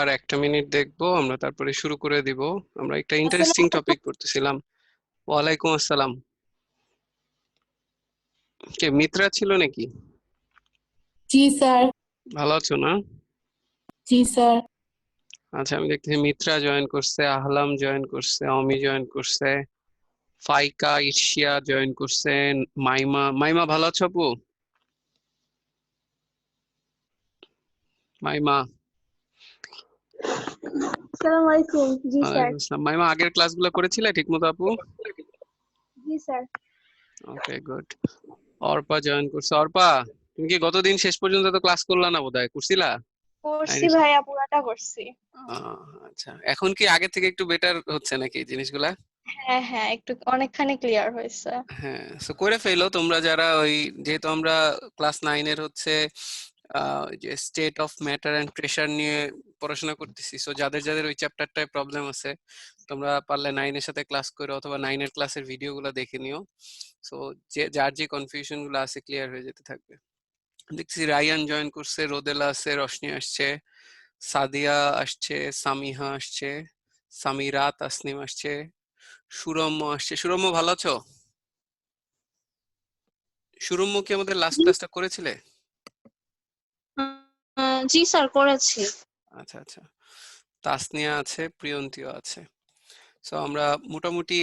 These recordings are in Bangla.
আর একটা মিনিট দেখবো আমরা, তারপরে শুরু করে দিব। আমরা একটা ইন্টারেস্টিং আসসালামু টপিক আলাইকুম। করতেছিলাম। ওয়ালাইকুম আসসালাম। কে মিত্রা ছিল নাকি? জি স্যার। ভালো আছো না? জি স্যার। আচ্ছা, আমি দেখতেছি মিত্রা জয়েন করছে, আহলাম জয়েন করছে, অমি জয়েন করছে, ফাইকা ইর্ষিয়া জয়েন করছে, মাইমা। মাইমা ভালো আছো আপু? মাইমা। আসসালামু আলাইকুম। জি স্যার। ওয়ালাইকুম আসসালাম। মাইমা, আগের ক্লাসগুলো করেছিলে ঠিক মতো আপু? জি স্যার। ওকে, গুড। অর্পা জয়েন করছে। অর্পা, তুমি কি গতদিন শেষ পর্যন্ত তো ক্লাস করলা না? বোধহয় করছিলা। করছি ভাইয়া, পুরাটা করছি। আচ্ছা, এখন কি আগে থেকে একটু বেটার হচ্ছে নাকি জিনিসগুলা? হ্যাঁ হ্যাঁ, একটু অনেকখানি ক্লিয়ার হয়েছে। হ্যাঁ, সো করে ফেলো তোমরা যারা ওই, যেহেতু আমরা ক্লাস 9-এর হচ্ছে যে state of matter and pressure নিয়ে পড়াশোনা করতেছি, সো যাদের যাদের ওই চ্যাপ্টারটায় প্রবলেম আছে তোমরা পারলে 9-এর সাথে ক্লাস করো, অথবা 9-এর ক্লাসের ভিডিওগুলো দেখে নিও। সো যে যার যে কনফিউশন গুলো আছে ক্লিয়ার হয়ে যেতে থাকবে। দেখছি রায়ান জয়েন করছে, রোদেলা আছে, রশনি আসছে, সাদিয়া আসছে, সামিহা আসছে, সামিরা, তাসনিম আসছে, সুরম্য আসছে। সুরম্য ভালো আছো? সুরম্য কি আমাদের লাস্ট জি। ক্লাসটা করেছিলে? জি স্যার, করেছি। আচ্ছা আচ্ছা। তাসনিয়া আছে, প্রিয়ন্তীও আছে। সো আমরা মোটামুটি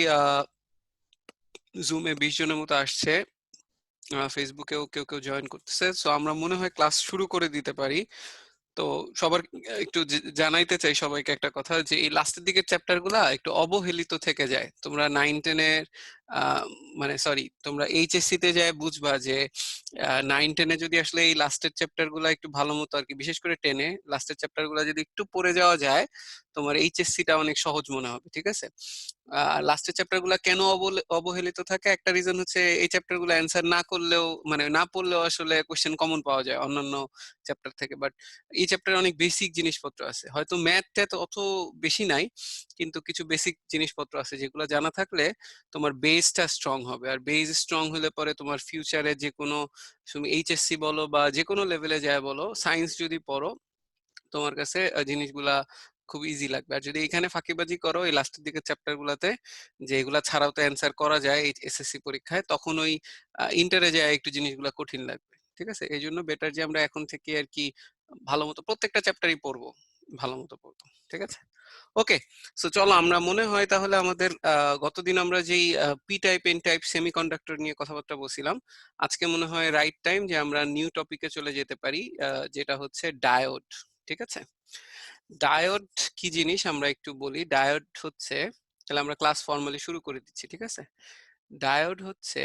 জুমে 20 জনের মতো আসছে। ফেসবুকেও কেউ কেউ জয়েন করতেছে। সো আমরা মনে হয় ক্লাস শুরু করে দিতে পারি। তো সবার একটু জানাইতে চাই সবাইকে একটা কথা, যে এই লাস্টের দিকের চ্যাপ্টার গুলা একটু অবহেলিত থেকে যায়। তোমরা 9-10-এর মানে সরি, তোমরা এইচএসসি তে যায় বুঝবা যে 9-10-এ যদি আসলে এই লাস্টের চ্যাপ্টার গুলা একটু ভালো মতো আর কি, বিশেষ করে 10-এ লাস্টের চ্যাপ্টার গুলা যদি একটু পড়ে যাওয়া যায়, তোমার এইচএসসি টা অনেক সহজ মনে হবে। ঠিক আছে? লাস্টের চ্যাপ্টার গুলা কেন অবহেলিত থাকে, একটা রিজন হচ্ছে এই চ্যাপ্টার গুলো অ্যান্সার না করলেও, মানে না পড়লেও আসলে কোশ্চেন কমন পাওয়া যায় অন্যান্য চ্যাপ্টার থেকে। বাট এই চ্যাপ্টারে অনেক বেসিক জিনিসপত্র আছে, হয়তো ম্যাথ ট্যাথ অত বেশি নাই, কিন্তু কিছু বেসিক জিনিসপত্র আছে যেগুলো জানা থাকলে তোমার বেসটা স্ট্রং হবে। আর বেস স্ট্রং হলে পরে তোমার ফিউচারে যে কোনো, তুমি এইচএসসি বলো বা যে কোনো লেভেলে যায় বলো, সায়েন্স যদি পড়ো তোমার কাছে জিনিসগুলা খুব ইজি লাগবে। আর যদি এখানে ফাঁকিবাজি করো এই লাস্টের দিকের চ্যাপ্টার গুলাতে, যে এগুলা ছাড়াও তো অ্যান্সার করা যায় এই এসএসসি পরীক্ষায়, তখন ওই ইন্টারে যায় একটু জিনিসগুলা কঠিন লাগবে। ঠিক আছে? এই জন্য বেটার যে আমরা এখন থেকে আর কি ভালো মতো প্রত্যেকটা চ্যাপ্টারই পড়বো, ভালো মতো পড়বো। ঠিক আছে? ওকে। সো চলো, আমরা মনে হয় তাহলে আমাদের গতদিন আমরা যেই P type N type semiconductor নিয়ে কথাবার্তা বলছিলাম, আজকে মনে হয় রাইট টাইম যে আমরা নিউ টপিকে চলে যেতে পারি, যেটা হচ্ছে ডায়োড। ঠিক আছে? ডায়োড কি জিনিস আমরা একটু বলি। ডায়োড হচ্ছে, তাহলে আমরা ক্লাস ফর্মালি শুরু করে দিচ্ছি। ঠিক আছে? ডায়োড হচ্ছে,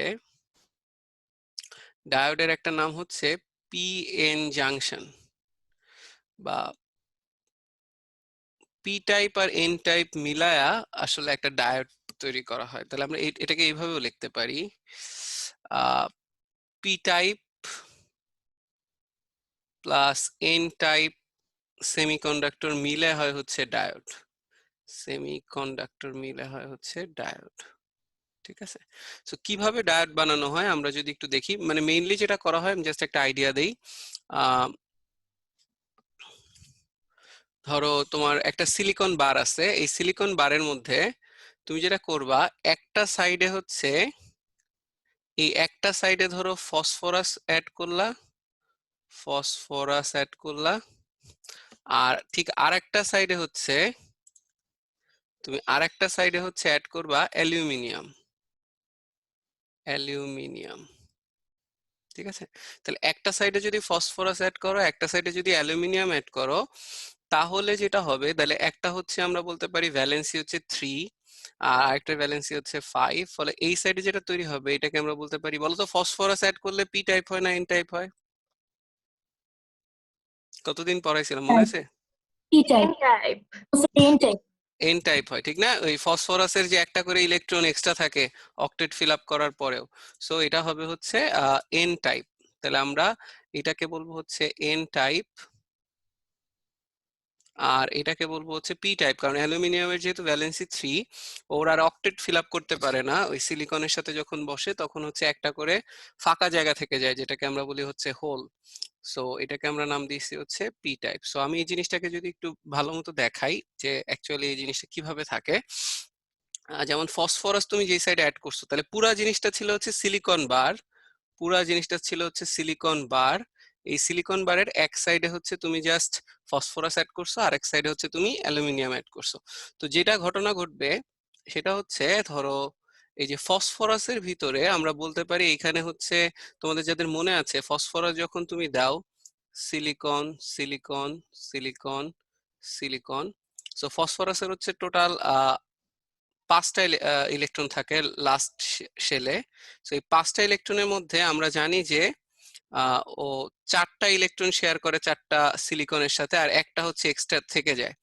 ডায়োডের একটা নাম হচ্ছে পিএন জাংশন, বা পি টাইপ আর এন টাইপ মিলায়া আসলে একটা ডায়োড তৈরি করা হয়। তাহলে আমরা এটাকে এইভাবেও লিখতে পারি, P type plus N type semiconductor মিলে হয় হচ্ছে ডায়োড। সেমিকন্ডাক্টর মিলে হয় হচ্ছে ডায়োড। ঠিক আছে? সো কিভাবে ডায়োড বানানো হয় আমরা যদি একটু দেখি, মানে মেইনলি যেটা করা হয়, আমি জাস্ট একটা আইডিয়া দেই। আহ ধরো তোমার একটা সিলিকন বার আছে, এই সিলিকন বারের মধ্যে তুমি যেটা করবা, একটা সাইডে হচ্ছে, এই একটা সাইডে ধরো ফসফরাস অ্যাড করলা, ফসফরাস অ্যাড করলা, আর ঠিক আরেকটা সাইডে হচ্ছে, তুমি আরেকটা সাইডে হচ্ছে অ্যাড করবা অ্যালুমিনিয়াম, অ্যালুমিনিয়াম। ঠিক আছে? তাহলে একটা সাইডে যদি ফসফরাস অ্যাড করো, একটা সাইডে যদি অ্যালুমিনিয়াম অ্যাড করো, তাহলে যেটা হবে, তাহলে একটা হচ্ছে আমরা বলতে পারি ভ্যালেন্সি হচ্ছে 3, আর আরেকটা ভ্যালেন্সি হচ্ছে 5। ফলে এই সাইডে যেটা তৈরি হবে এটাকে আমরা বলতে পারি, বলতো ফসফরাস অ্যাড করলে পি টাইপ হয় না এন টাইপ হয়? কতদিন পড়াইছিলাম মনে আছে? E type. N type. N type. N type হয়, ঠিক না? ওই ফসফরাসের যে একটা করে ইলেকট্রন এক্সট্রা থাকে অক্টেট ফিল আপ করার পরেও, সো এটা হবে হচ্ছে এন টাইপ। তাহলে আমরা এটাকে বলবো হচ্ছে এন টাইপ আর এটাকে বলবো হচ্ছে পি টাইপ, কারণ অ্যালুমিনিয়ামের যেহেতু ভ্যালেন্সি 3, ওরা আর অক্টেট ফিল আপ করতে পারে না। ওই সিলিকনের সাথে যখন বসে তখন হচ্ছে একটা করে ফাঁকা জায়গা থেকে যায়, যেটাকে আমরা বলি হচ্ছে হোল। সো এটাকে আমরা নাম দিয়েছি হচ্ছে পি টাইপ। সো আমি এই জিনিসটাকে যদি একটু ভালো মতো দেখাই যে অ্যাকচুয়ালি এই জিনিসটা কিভাবে থাকে। যেমন ফসফরাস তুমি যেই সাইডে অ্যাড করছো, তাহলে পুরা জিনিসটা ছিল হচ্ছে সিলিকন বার, পুরা জিনিসটা ছিল হচ্ছে সিলিকন বার। এই সিলিকন বারের এক সাইডে হচ্ছে তুমি জাস্ট ফসফরাস অ্যাড করছো, আর এক সাইডে হচ্ছে তুমি অ্যালুমিনিয়াম অ্যাড করছো। তো যেটা ঘটনা ঘটবে সেটা হচ্ছে, ধরো এই যে ফসফরাসের ভিতরে আমরা বলতে পারি এখানে হচ্ছে, তোমাদের যাদের মনে আছে ফসফরাস যখন তুমি দাও silicon silicon silicon silicon, so ফসফরাসের হচ্ছে টোটাল 5টা ইলেকট্রন থাকে লাস্ট শেলে। তো এই 5টা ইলেকট্রনের মধ্যে আমরা জানি যে ও 4টা ইলেকট্রন শেয়ার করে 4টা সিলিকনের সাথে, আর একটা হচ্ছে এক্সট্রা থেকে যায়।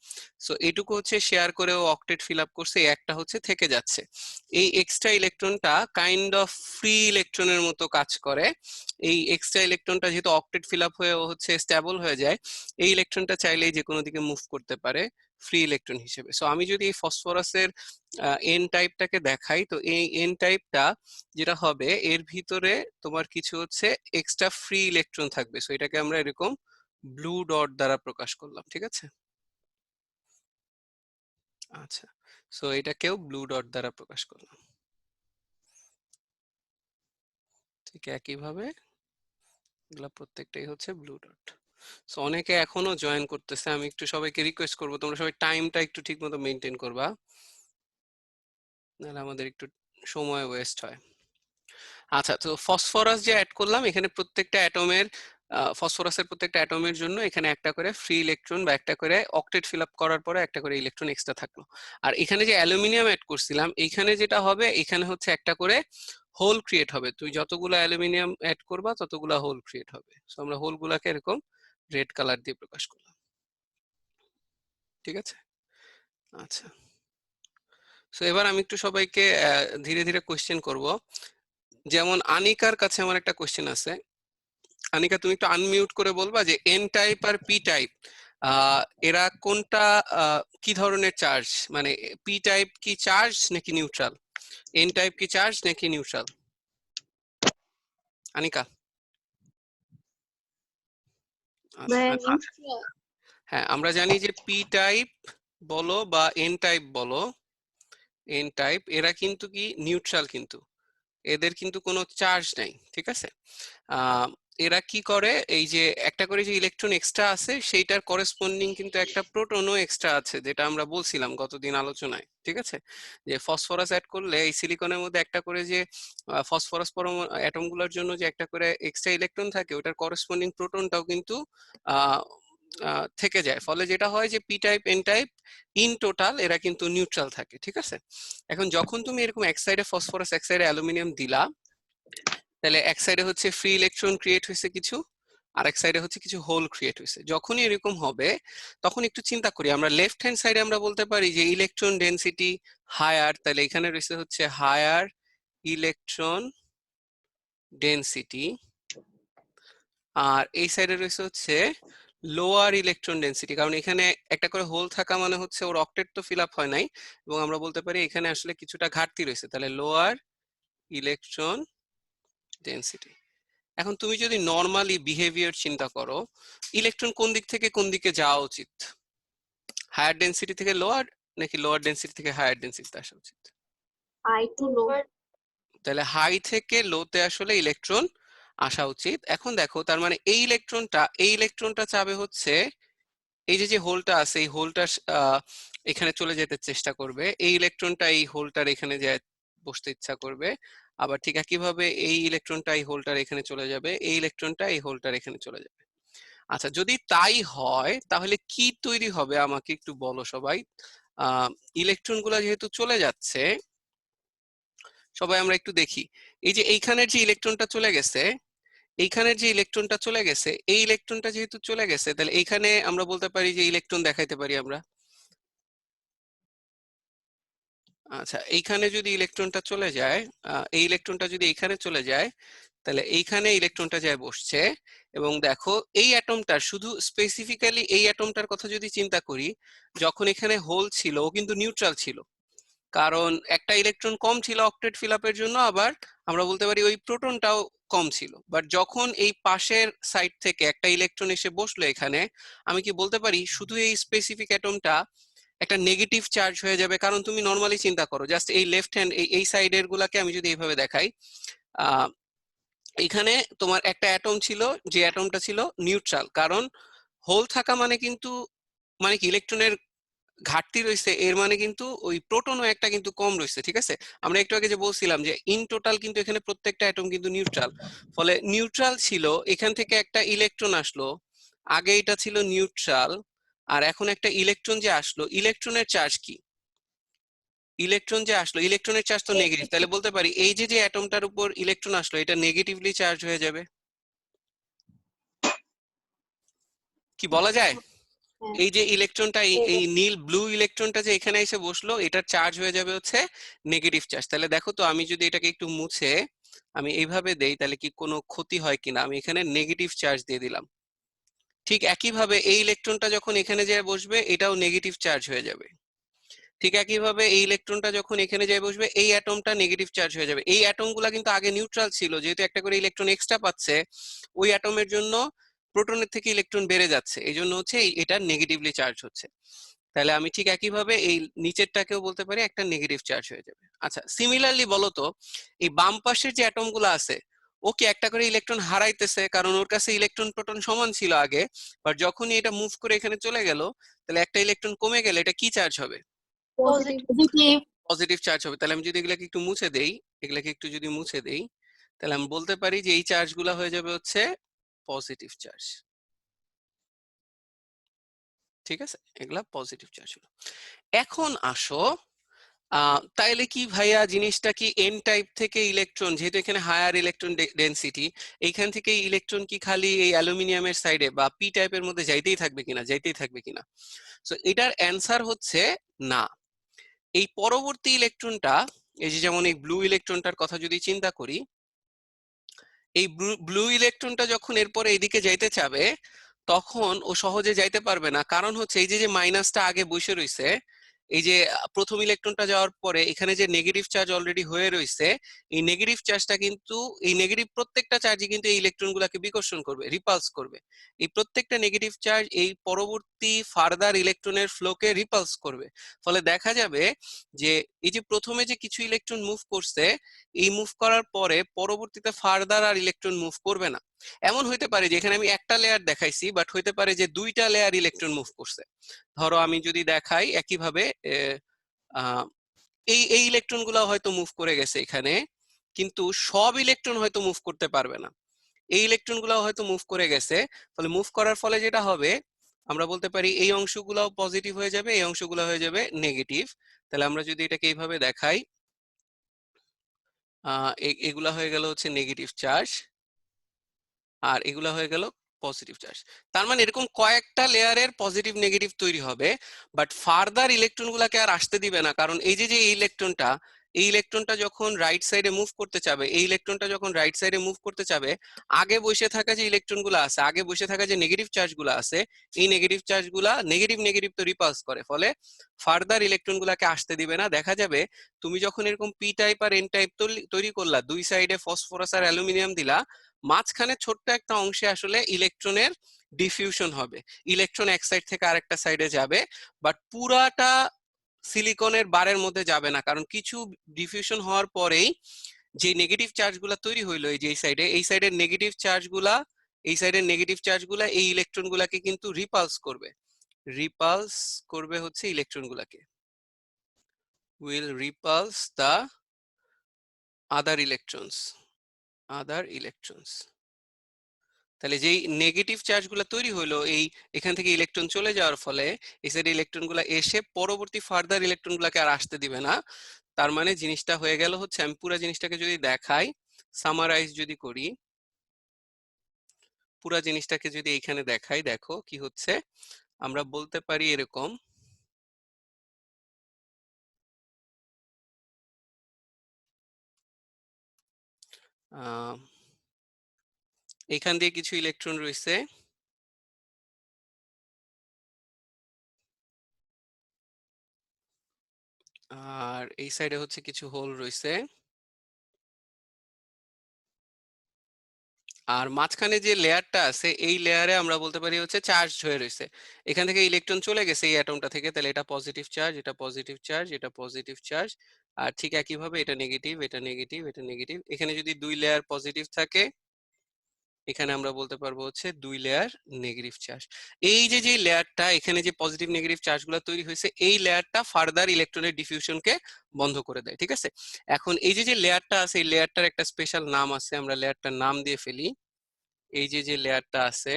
সো এইটুকু হচ্ছে শেয়ার করে ও অক্টেট ফিল আপ করছে, একটা হচ্ছে থেকে যাচ্ছে। এই এক্সট্রা ইলেকট্রনটা কাইন্ড অফ ফ্রি ইলেকট্রনের মতো কাজ করে। এই এক্সট্রা ইলেকট্রনটা যেহেতু অক্টেট ফিল আপ হয়ে ও হচ্ছে স্টেবল হয়ে যায়, এই ইলেকট্রনটা চাইলেই যে কোনো দিকে মুভ করতে পারে ফ্রি ইলেকট্রন হিসেবে। সো আমি যদি এই ফসফরাসের এন টাইপটাকে দেখাই, তো এই এন টাইপটা যেটা হবে এর ভিতরে তোমার কিছু হচ্ছে এক্সট্রা ফ্রি ইলেকট্রন থাকবে। সো এটাকে আমরা এরকম ব্লু ডট দ্বারা প্রকাশ করলাম, ঠিক আছে? আচ্ছা, সো এটাকেও ব্লু ডট দ্বারা প্রকাশ করলাম। ঠিক একইভাবে এগুলা প্রত্যেকটাই হচ্ছে ব্লু ডট। সো অনেকে এখনো জয়েন করতেছে, আমি একটু সবাইকে রিকোয়েস্ট করবো তোমরা সবাই টাইমটা একটু ঠিক মতো মেনটেন করবা, নাহলে আমাদের একটু সময় ওয়েস্ট হয়। আচ্ছা, তো ফসফরাস যে অ্যাড করলাম এখানে প্রত্যেকটা অ্যাটমের, ফসফরাসের প্রত্যেকটা অ্যাটমের জন্য এখানে একটা করে ফ্রি ইলেকট্রন বা একটা করে অক্টেট ফিল আপ করার পরে একটা করে ইলেকট্রন এক্সট্রা থাকলো। আর এখানে যে অ্যালুমিনিয়াম অ্যাড করছিলাম, এইখানে যেটা হবে এখানে হচ্ছে একটা করে হোল ক্রিয়েট হবে। তুই যতগুলো অ্যালুমিনিয়াম অ্যাড করবা ততগুলো হোল ক্রিয়েট হবে। সো আমরা হোলগুলাকে এরকম রেড কালার দিয়ে প্রকাশ করলাম, ঠিক আছে? আচ্ছা, সো এবার আমি একটু সবাইকে ধীরে ধীরে কোশ্চেন করব। যেমন আনিকার কাছে আমার একটা কোশ্চেন আছে। আনিকা, তুমি একটু আনমিউট করে বলবা যে এন টাইপ আর পি টাইপ এরা কোনটা কি ধরনের চার্জ, মানে পি টাইপ কি চার্জ নাকি নিউট্রাল, এন টাইপ কি চার্জ নাকি নিউট্রাল? আনিকা। আচ্ছা, হ্যাঁ আমরা জানি যে পি টাইপ বলো বা এন টাইপ বলো, এন টাইপ এরা কিন্তু কি নিউট্রাল, কিন্তু এদের কিন্তু কোনো চার্জ নাই, ঠিক আছে? এরা কি করে, এই যে একটা করে যে ইলেকট্রন এক্সট্রা আছে সেইটার করেসপন্ডিং কিন্তু একটা প্রোটনও এক্সট্রা আছে, যেটা আমরা বলছিলাম গতদিন আলোচনায়, ঠিক আছে? যে ফসফরাস অ্যাড করলে এই সিলিকনের মধ্যে একটা করে যে ফসফরাস পরমাণু অ্যাটম গুলোর জন্য যে একটা করে এক্সট্রা ইলেকট্রন থাকে, ওটার করেসপন্ডিং প্রোটনটাও কিন্তু আহ থেকে যায়। ফলে যেটা হয় যে P type N type in total এরা কিন্তু নিউট্রাল থাকে, ঠিক আছে? এখন যখন তুমি এরকম এক সাইডে ফসফরাস এক সাইডে অ্যালুমিনিয়াম দিলা, তাহলে এক সাইডে হচ্ছে ফ্রি ইলেকট্রন ক্রিয়েট হয়েছে কিছু, আর এক সাইডে হচ্ছে কিছু হোল ক্রিয়েট হয়েছে। যখনই এরকম হবে তখন একটু চিন্তা করি, আমরা লেফট হ্যান্ড সাইডে আমরা বলতে পারি যে ইলেকট্রন ডেনসিটি হায়ার, তাহলে এখানে রয়েছে হচ্ছে হায়ার ইলেকট্রন ডেনসিটি, আর এই সাইডে রয়েছে হচ্ছে লোয়ার ইলেকট্রন ডেনসিটি, কারণ এখানে একটা করে হোল থাকা মানে হচ্ছে ওর অক্টেট তো ফিল আপ হয় নাই, এবং আমরা বলতে পারি এখানে আসলে কিছুটা ঘাটতি রয়েছে, তাহলে লোয়ার ইলেকট্রন ডেনসিটি। এখন তুমি যদি নর্মালি বিহেভিয়ার চিন্তা করো, ইলেকট্রন কোন দিক থেকে কোন দিকে যাওয়া উচিত, হায়ার ডেনসিটি থেকে লোয়ার নাকি লোয়ার ডেনসিটি থেকে হায়ার ডেনসিটিতে আসা উচিত? High to low. তাহলে হাই থেকে লোতে আসলে ইলেকট্রন আসা উচিত। এখন দেখো তার মানে এই ইলেকট্রনটা চাবে হচ্ছে এই যে যে হোলটা আছে এই হোলটা এখানে চলে যেতে চেষ্টা করবে, এই ইলেকট্রনটা এই হোলটার এখানে যায় বসতে ইচ্ছা করবে, আবার ঠিক একইভাবে এই ইলেকট্রনটা এই হোলটার এখানে চলে যাবে, এই ইলেকট্রনটা এই হোলটার এখানে চলে যাবে। আচ্ছা, যদি তাই হয় তাহলে কি তৈরি হবে আমাকে একটু বলো সবাই। ইলেকট্রন গুলা যেহেতু চলে যাচ্ছে, সবাই আমরা একটু দেখি, এই যে এইখানের যে ইলেকট্রনটা চলে গেছে, এইখানের যে ইলেকট্রনটা চলে গেছে, এই ইলেকট্রনটা যেহেতু চলে গেছে, তাহলে এইখানে আমরা বলতে পারি যে ইলেকট্রন দেখাইতে পারি আমরা। আচ্ছা, এইখানে যদি ইলেকট্রনটা চলে যায়, এই ইলেকট্রনটা যদি এইখানে চলে যায়, তাহলে এইখানে ইলেকট্রনটা যায় বসছে, এবং দেখো এই অ্যাটমটার শুধু স্পেসিফিক্যালি এই অ্যাটমটার কথা যদি চিন্তা করি, যখন এখানে হোল ছিল ও কিন্তু নিউট্রাল ছিল, কারণ একটা ইলেকট্রন কম ছিল অক্টেট ফিল আপের জন্য, আবার আমরা বলতে পারি ওই প্রোটনটাও কম ছিল। বাট যখন এই পাশের সাইড থেকে একটা ইলেকট্রন এসে বসলো এখানে, আমি কি বলতে পারি শুধু এই স্পেসিফিক অ্যাটমটা একটা নেগেটিভ চার্জ হয়ে যাবে? কারণ তুমি নর্মালি চিন্তা করো, জাস্ট এই লেফট হ্যান্ড এই সাইডের গুলাকে আমি যদি এইভাবে দেখাই, আহ এখানে তোমার একটা অ্যাটম ছিল, যে অ্যাটমটা ছিল নিউট্রাল, কারণ হোল থাকা মানে কিন্তু মানে কি ইলেকট্রনের ঘাটতি রয়েছে, এর মানে কিন্তু ওই প্রোটনও একটা কিন্তু কম রয়েছে, ঠিক আছে? আমরা একটু আগে যে বলছিলাম যে ইন টোটাল কিন্তু এখানে প্রত্যেকটা অ্যাটম কিন্তু নিউট্রাল, ফলে নিউট্রাল ছিল, এখান থেকে একটা ইলেকট্রন আসলো, আগে এটা ছিল নিউট্রাল, আর এখন একটা ইলেকট্রন যে আসলো, ইলেকট্রনের চার্জ কি? ইলেকট্রন যে আসলো, ইলেকট্রনের চার্জ তো নেগেটিভ, তাহলে বলতে পারি এই যে যে অ্যাটমটার উপর ইলেকট্রন আসলো এটা নেগেটিভলি চার্জ হয়ে যাবে। কি বলা যায়? হ্যাঁ এই যে ইলেকট্রনটা এই এ- এই নীল ব্লু ইলেকট্রনটা যে এখানে এসে বসলো, এটার চার্জ হয়ে যাবে হচ্ছে নেগেটিভ চার্জ। তাহলে দেখো তো, আমি যদি এটাকে একটু মুছে আমি এইভাবে দেই, তাহলে কি কোনো ক্ষতি হয় কিনা? আমি এখানে নেগেটিভ চার্জ দিয়ে দিলাম। ঠিক একইভাবে এই ইলেকট্রনটা যখন এখানে যেয়ে বসবে এটাও নেগেটিভ চার্জ হয়ে যাবে। ঠিক একইভাবে এই ইলেকট্রনটা যখন এখানে যেয়ে বসবে এই অ্যাটমটা নেগেটিভ চার্জ হয়ে যাবে। এই অ্যাটমগুলা কিন্তু আগে নিউট্রাল ছিল, যেহেতু একটা করে ইলেকট্রন এক্সট্রা পাচ্ছে, ওই অ্যাটমের জন্য প্রোটনের থেকে ইলেকট্রন বেড়ে যাচ্ছে, এই জন্য হচ্ছে এটা নেগেটিভলি চার্জ হচ্ছে। তাহলে আমি ঠিক একইভাবে এই নিচেরটাকেও বলতে পারি একটা নেগেটিভ চার্জ হয়ে যাবে। আচ্ছা, সিমিলারলি বলো তো, এই বাম পাশের যে অ্যাটম গুলো আছে, ও কি একটা করে ইলেকট্রন হারাইতেছে? কারণ ওর কাছে ইলেকট্রন প্রোটন সমান ছিল আগে, বাট যখনই এটা মুভ করে এখানে চলে গেল, তাহলে একটা ইলেকট্রন কমে গেলে এটা কি চার্জ হবে? Positive Positive. পজিটিভ চার্জ হবে। তাহলে আমি যদি এগুলাকে একটু মুছে দেই, এগুলাকে একটু যদি মুছে দেই, তাহলে আমি বলতে পারি যে এই চার্জ গুলা হয়ে যাবে হচ্ছে পজিটিভ চার্জ। ঠিক আছে, এগুলা পজিটিভ চার্জ হলো। এখন আসো, তাইলে কি ভাইয়া জিনিসটা কি এন টাইপ থেকে ইলেকট্রন, যেহেতু এখানে হায়ার ইলেকট্রন ডেনসিটি, এইখান থেকে ইলেকট্রন কি খালি এই অ্যালুমিনিয়ামের সাইডে বা পি টাইপের মধ্যে যাইতেই থাকবে কিনা, যাইতেই থাকবে কিনা? সো এটার অ্যান্সার হচ্ছে না। এই পরবর্তী ইলেকট্রনটা, এই যে যেমন এই ব্লু ইলেকট্রনটার কথা যদি চিন্তা করি, এই ব্লু ইলেকট্রনটা যখন এরপরে এদিকে যাইতে চাবে, তখন ও সহজে যাইতে পারবে না। কারণ হচ্ছে এই যে যে মাইনাসটা আগে বসে রইছে, এই যে প্রথম ইলেকট্রনটা যাওয়ার পরে এখানে যে নেগেটিভ চার্জ অলরেডি হয়ে রইছে, এই নেগেটিভ চার্জটা কিন্তু, এই নেগেটিভ প্রত্যেকটা চার্জই কিন্তু এই ইলেকট্রন গুলাকে বিকর্ষণ করবে, রিপালস করবে। এই প্রত্যেকটা নেগেটিভ চার্জ এই পরবর্তী ফার্দার ইলেকট্রনের ফ্লোকে রিপালস করবে। ফলে দেখা যাবে যে এই যে প্রথমে যে কিছু ইলেকট্রন মুভ করছে, এই মুভ করার পরে পরবর্তীতে ফার্দার আর ইলেকট্রন মুভ করবে না। এমন হইতে পারে যে এখানে আমি একটা লেয়ার দেখাইছি, বাট হইতে পারে যে দুইটা লেয়ার ইলেকট্রন মুভ করছে। ধরো আমি যদি দেখাই একইভাবে, আহ, এই এই ইলেকট্রন গুলো হয়তো মুভ করে গেছে এখানে, কিন্তু সব ইলেকট্রন হয়তো মুভ করতে পারবে না। এই ইলেকট্রন গুলো হয়তো মুভ করে গেছে, ফলে মুভ করার ফলে যেটা হবে, আমরা বলতে পারি এই অংশগুলো পজিটিভ হয়ে যাবে, এই অংশগুলো হয়ে যাবে নেগেটিভ। তাহলে আমরা যদি এটাকে এইভাবে দেখাই, এগুলা হয়ে গেল হচ্ছে নেগেটিভ চার্জ, আর এগুলা হয়ে গেল পজিটিভ চার্জ। তার মানে এরকম কয়েকটা লেয়ারের পজিটিভ নেগেটিভ তৈরি হবে, বাট ফার্দার ইলেকট্রন গুলাকে আর আসতে দিবে না। কারণ এই যে যে এই ইলেকট্রনটা যখন রাইট সাইডে মুভ করতে চাবে, এই ইলেকট্রনটা যখন রাইট সাইডে মুভ করতে চাবে, আগে বসে থাকা যে ইলেকট্রন গুলো আছে, আগে বসে থাকা যে নেগেটিভ চার্জ গুলো আছে, এই নেগেটিভ চার্জ গুলা নেগেটিভ নেগেটিভ তো রিপালস করে, ফলে ফার্দার ইলেকট্রন গুলাকে আসতে দিবে না। দেখা যাবে তুমি যখন এরকম পি টাইপ আর এন টাইপ তৈরি করলা, দুই সাইডে ফসফরাস আর অ্যালুমিনিয়াম দিলা, মাঝখানে ছোট্ট একটা অংশে আসলে ইলেকট্রনের ডিফিউশন হবে, ইলেকট্রন এক সাইড থেকে আরেকটা সাইডে যাবে, বাট পুরাটা সিলিকনের বারের মধ্যে যাবে না। কারণ কিছু ডিফিউশন হওয়ার পরেই যে নেগেটিভ চার্জ গুলা তৈরি হইলো, এই যে এই সাইডের নেগেটিভ চার্জ গুলা, এই সাইডের নেগেটিভ চার্জ গুলা এই ইলেকট্রন গুলাকে কিন্তু রিপালস করবে হচ্ছে ইলেকট্রন গুলাকে, will repulse the other electrons. তাহলে যেই নেগেটিভ চার্জ গুলো তৈরি হলো এই এখান থেকে ইলেকট্রন চলে যাওয়ার ফলে, এই সাইডে ইলেকট্রন গুলা এসে পরবর্তী ফার্দার ইলেকট্রন গুলাকে আর আসতে দিবে না। তার মানে জিনিসটা হয়ে গেল হচ্ছে, আমি পুরো জিনিসটাকে যদি দেখাই, সামারাইজ যদি করি, পুরো জিনিসটাকে যদি এইখানে দেখাই, দেখো কি হচ্ছে। আমরা বলতে পারি এরকম, আহ এখান দিয়ে কিছু ইলেকট্রন রয়েছে, আর এই সাইডে হচ্ছে কিছু হোল রয়েছে, আর মাঝখানে যে লেয়ারটা আছে এই লেয়ারে আমরা বলতে পারি হচ্ছে চার্জ হয়ে রয়েছে। এখান থেকে ইলেকট্রন চলে গেছে এই অ্যাটমটা থেকে, তাহলে এটা পজিটিভ চার্জ, এটা পজিটিভ চার্জ, এটা পজিটিভ চার্জ, আর ঠিক একইভাবে এটা নেগেটিভ, এটা নেগেটিভ, এটা নেগেটিভ। এখানে যদি 2 লেয়ার পজিটিভ থাকে, এখানে আমরা বলতে পারবো হচ্ছে 2 লেয়ার নেগেটিভ চার্জ। এই যে যে লেয়ারটা এখানে যে পজিটিভ নেগেটিভ চার্জগুলো তৈরি হয়েছে, এই লেয়ারটা ফার্দার ইলেকট্রনের ডিফিউশনকে বন্ধ করে দেয়, ঠিক আছে? এখন এই যে যে লেয়ারটা আছে এই লেয়ারটার একটা স্পেশাল নাম আছে, আমরা লেয়ারটার নাম দিয়ে ফেলি। এই যে যে লেয়ারটা আছে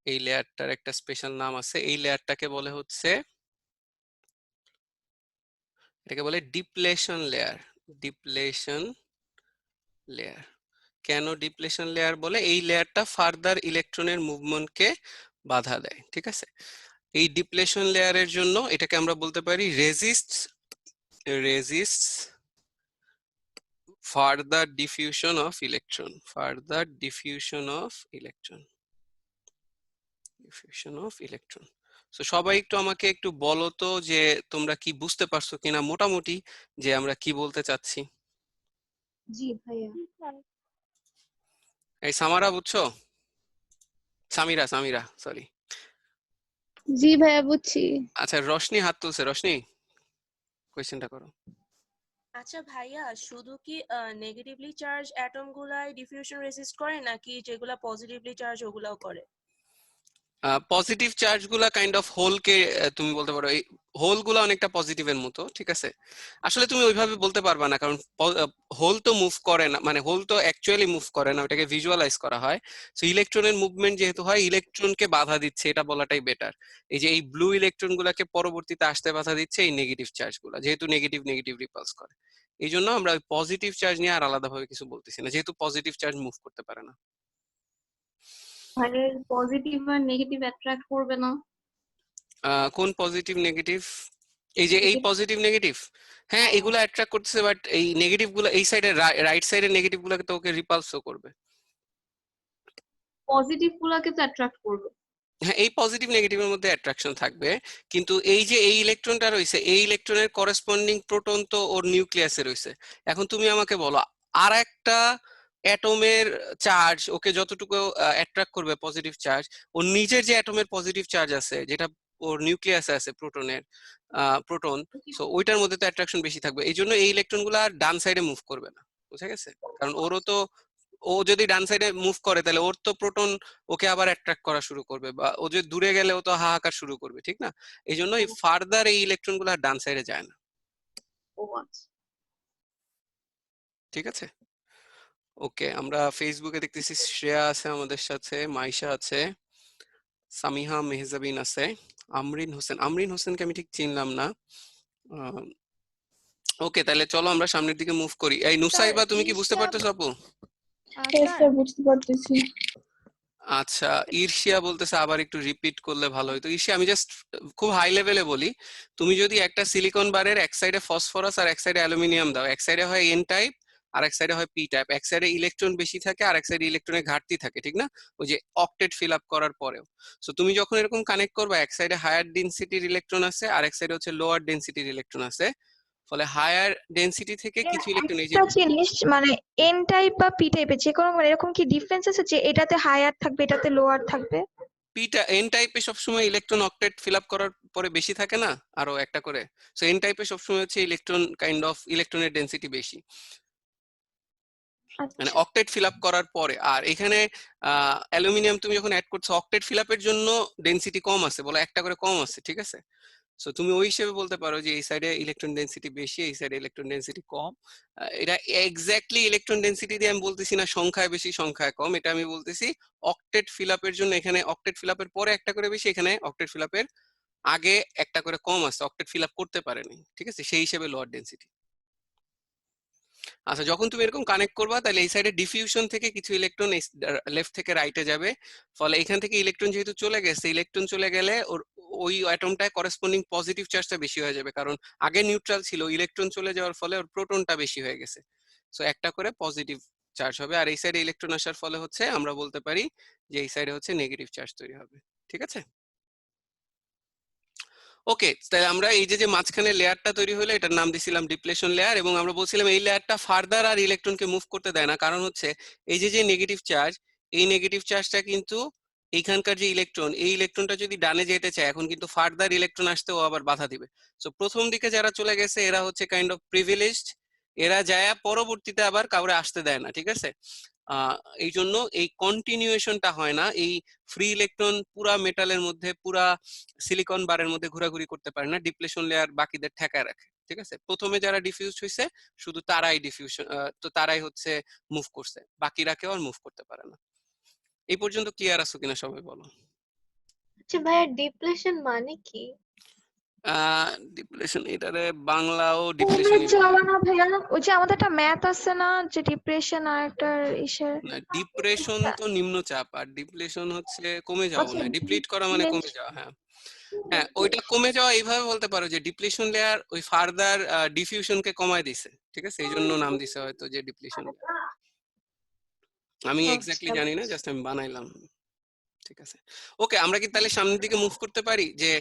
এই লেয়ারটার একটা স্পেশাল নাম আছে, এই লেয়ারটাকে বলে হচ্ছে, এটাকে বলে ডিপ্লেশন লেয়ার। Depletion layer. কেন ডিপ্লেশন লেয়ার বলে? এই লেয়ারটা ফার্দার ইলেকট্রনের মুভমেন্টকে বাধা দেয়, ঠিক আছে? এই ডিপ্লেশন লেয়ারের জন্য এটাকে আমরা বলতে পারি resist further diffusion of electron. Further diffusion of electron. Diffusion of electron. So সবাই একটু আমাকে একটু বলো তো যে তোমরা কি বুঝতে পারছো কিনা মোটামুটি যে আমরা কি বলতে চাচ্ছি। জি ভাইয়া। এই সামারা বুঝছো? সামিরা, সামিরা সরি। জি ভাইয়া বুঝছি। আচ্ছা রশনি হাত তুলছে, রশনি কোয়েশ্চেনটা করো। আচ্ছা ভাইয়া, শুধু কি নেগেটিভলি চার্জ অ্যাটম গুলাই ডিফিউশন রেজিস্ট করে নাকি যেগুলা পজিটিভলি চার্জ ওগুলাও করে? পজিটিভ চার্জ গুলা কাইন্ড অফ হোলকে তুমি বলতে পারো, এই হোল গুলা অনেকটা পজিটিভের মতো, ঠিক আছে? আসলে তুমি ওইভাবে বলতে পারবা না, কারণ হোল তো মুভ করে না, মানে হোল তো অ্যাকচুয়ালি মুভ করে না, ওটাকে ভিজুয়ালাইজ করা হয়। সো ইলেকট্রনের মুভমেন্ট যেহেতু হয়, ইলেকট্রনকে বাধা দিচ্ছে, এটা বলাটাই বেটার। এই যে এই ব্লু ইলেকট্রন গুলাকে পরবর্তীতে আসতে বাধা দিচ্ছে এই নেগেটিভ চার্জ গুলা, যেহেতু নেগেটিভ নেগেটিভ রিপালস করে। এই জন্য আমরা ওই পজিটিভ চার্জ নিয়ে আর আলাদাভাবে কিছু বলতেছি না, যেহেতু পজিটিভ চার্জ মুভ করতে পারে না। ভাইয়া পজিটিভ আর নেগেটিভ অ্যাট্রাক্ট করবে না? কোন পজিটিভ নেগেটিভ? এই যে এই পজিটিভ নেগেটিভ, হ্যাঁ এগুলো অ্যাট্রাক্ট করতেছে, বাট এই নেগেটিভ গুলো এই সাইডে রাইট সাইডের নেগেটিভ গুলোকে তো ওকে রিপালসও করবে। পজিটিভ গুলাকে তো অ্যাট্রাক্ট করবে। হ্যাঁ এই পজিটিভ নেগেটিভের মধ্যে অ্যাট্রাকশন থাকবে, কিন্তু এই যে এই ইলেকট্রনটা রয়েছে এই ইলেকট্রনের করেসপন্ডিং প্রোটন তো ওর নিউক্লিয়াসে রয়েছে। এখন তুমি আমাকে বলো আর একটা অ্যাটমের চার্জ ওকে যতটুকু অ্যাট্রাক্ট করবে পজিটিভ চার্জ, ওর নিজের যে অ্যাটমের পজিটিভ চার্জ আছে যেটা ওর নিউক্লিয়াসে আছে প্রোটনের প্রোটন, সো ওইটার মধ্যে তো অ্যাট্রাকশন বেশি থাকবে। এই জন্য এই ইলেকট্রন গুলো আর ডান সাইডে মুভ করবে না, বুঝা গেছে? কারণ ওরও তো, ও যদি ডান সাইডে মুভ করে তাহলে ওর তো প্রোটন ওকে আবার অ্যাট্রাক্ট করা শুরু করবে, বা ও যদি দূরে গেলে ও তো হাহাকার শুরু করবে, ঠিক না? এই জন্য এই ফার্দার এই ইলেকট্রন গুলো ডান সাইডে যায় না, ও আচ্ছা। ঠিক আছে? ওকে, আমরা ফেসবুকে দেখতেছি শ্রেয়া আছে আমাদের সাথে, মাইশা আছে, সামিহা মেহজাবিন আছে, আমরিন হোসেন। আমরিন হোসেনকে আমি ঠিক চিনলাম না। ওকে তাহলে চলো আমরা সামনের দিকে মুভ করি। এই নুসাইবা তুমি কি বুঝতে পারতেছো আপু? স্যার বুঝতে পারতেছি। আচ্ছা ঈর্ষিয়া বলতেছে আবার একটু রিপিট করলে ভালো হতো। ঈর্ষিয়া আমি জাস্ট খুব হাই লেভেলে বলি, তুমি যদি একটা সিলিকন বারের এক সাইডে ফসফরাস আর এক সাইডে অ্যালুমিনিয়াম দাও, এক সাইডে হয় এন টাইপ আর এক সাইডে হয় পি টাইপ, এক সাইডে ইলেকট্রন বেশি থাকে আর এক সাইডে ইলেকট্রনের ঘাটতি থাকে, ঠিক না? ওই যে অক্টেট ফিল আপ করার পরেও। সো তুমি যখন এরকম কানেক্ট করবে এক সাইডে হায়ার ডেনসিটির ইলেকট্রন আছে আর এক সাইডে হচ্ছে লোয়ার ডেনসিটির ইলেকট্রন আছে, ফলে হায়ার ডেনসিটি থেকে কিছু ইলেকট্রন, এই যে একটা জিনিস মানে এন টাইপ বা পি টাইপের যে কোনো মানে এরকম কি ডিফারেন্স আছে যে এটাতে হায়ার থাকবে এটাতে লোয়ার থাকবে? পিটা এন টাইপে সবসময় ইলেকট্রন অক্টেট ফিল আপ করার পরে বেশি থাকে না, আরো একটা করে। সো এন টাইপে সবসময় হচ্ছে ইলেকট্রন কাইন্ড অফ ইলেকট্রনের ডেনসিটি বেশি, মানে আচ্ছা অক্টেট ফিল আপ করার পরে। আর এখানে অ্যালুমিনিয়াম তুমি যখন অ্যাড করছো অক্টেট ফিল আপের জন্য ডেনসিটি কম আছে, বলে একটা করে কম আছে, ঠিক আছে? সো তুমি ওই হিসেবে বলতে পারো যে এই সাইডে ইলেকট্রন ডেনসিটি বেশি, এই সাইডে ইলেকট্রন ডেনসিটি কম। এটা এক্স্যাক্টলি ইলেকট্রন ডেনসিটি দিয়ে আমি বলতেছি না সংখ্যায় বেশি সংখ্যায় কম, এটা আমি বলতেছি অক্টেট ফিল আপের জন্য এখানে অক্টেট ফিল আপের পরে একটা করে বেশি, এখানে অক্টেট ফিল আপের আগে একটা করে কম আছে, অক্টেট ফিল আপ করতে পারেনি, ঠিক আছে? সেই হিসেবে লোয়ার ডেনসিটি। আচ্ছা যখন তুমি এরকম কানেক্ট করবা তাহলে এই সাইডে ডিফিউশন থেকে কিছু ইলেকট্রন লেফট থেকে রাইটে যাবে, ফলে এখান থেকে ইলেকট্রন যেহেতু চলে গেছে, ইলেকট্রন চলে গেলে ওর ওই অ্যাটমটায় করেসপন্ডিং পজিটিভ চার্জটা বেশি হয়ে যাবে, কারণ আগে নিউট্রাল ছিল, ইলেকট্রন চলে যাওয়ার ফলে ওর প্রোটনটা বেশি হয়ে গেছে। সো একটা করে পজিটিভ চার্জ হবে, আর এই সাইডে ইলেকট্রন আসার ফলে হচ্ছে আমরা বলতে পারি যে এই সাইডে হচ্ছে নেগেটিভ চার্জ তৈরি হবে। ঠিক আছে, ওকে। তাহলে আমরা এই যে মাঝখানে লেয়ারটা তৈরি হলো এটার নাম দিছিলাম ডিপ্লেশন লেয়ার, এবং আমরা বলছিলাম এই লেয়ারটা ফার্দার আর ইলেকট্রনকে মুভ করতে দেয় না, কারণ হচ্ছে এই যে নেগেটিভ চার্জ, এই নেগেটিভ চার্জটা কিন্তু এইখানকার যে ইলেকট্রন, এই ইলেকট্রনটা যদি ডানে যেতে চায় এখন কিন্তু ফার্দার ইলেকট্রন আসতেও আবার বাধা দিবে। সো প্রথম দিকে যারা চলে গেছে এরা হচ্ছে কাইন্ড অফ প্রিভিলেজড, এরা যায় পরবর্তীতে আবার কাউরে আসতে দেয় না। ঠিক আছে, এই জন্য এই কন্টিনিউয়েশনটা হয় না, এই ফ্রি ইলেকট্রন পুরা মেটালের মধ্যে, পুরা সিলিকন বারের মধ্যে ঘোরাঘুরি করতে পারে না, ডিপ্লেশন লেয়ার বাকিদের ঠেকায় রাখে। ঠিক আছে, প্রথমে যারা ডিফিউজ হয়েছে শুধু তারাই ডিফিউশন, তো তারাই হচ্ছে মুভ করছে, বাকিরা কেউ আর মুভ করতে পারে না। এই পর্যন্ত ক্লিয়ার আছো কিনা সবাই বলো। আচ্ছা ভাইয়া ডিপ্লেশন মানে কি? ডিপ্লেশন এটারে বাংলাও কমে ডিপ্লেশনই যাওয়া বলে। না ভাইয়া, ওই যে আমাদের একটা ম্যাথ আছে না যে ডিপ্রেশন আর একটা ইসের, না, ডিপ্রেশন তো নিম্নচাপ, আর ডিপ্লেশন হচ্ছে কমে যাওয়া, আচ্ছা না ডিপ্লিট করা মানে কমে যাওয়া। হ্যাঁ হ্যাঁ, ওইটা কমে যাওয়া এইভাবে বলতে পারো যে ডিপ্লিশন লেয়ার ওই ফার্দার ডিফিউশনকে কমায় দিছে। ঠিক আছে, এই জন্য নাম দিছে হয়তো যে ডিপ্লিশন লেয়ার। আমি এক্স্যাক্টলি আচ্ছা জানি না, জাস্ট আমি বানাইলাম। ঠিক আছে, ওকে। আমরা কি তাহলে সামনের দিকে মুভ করতে পারি? যে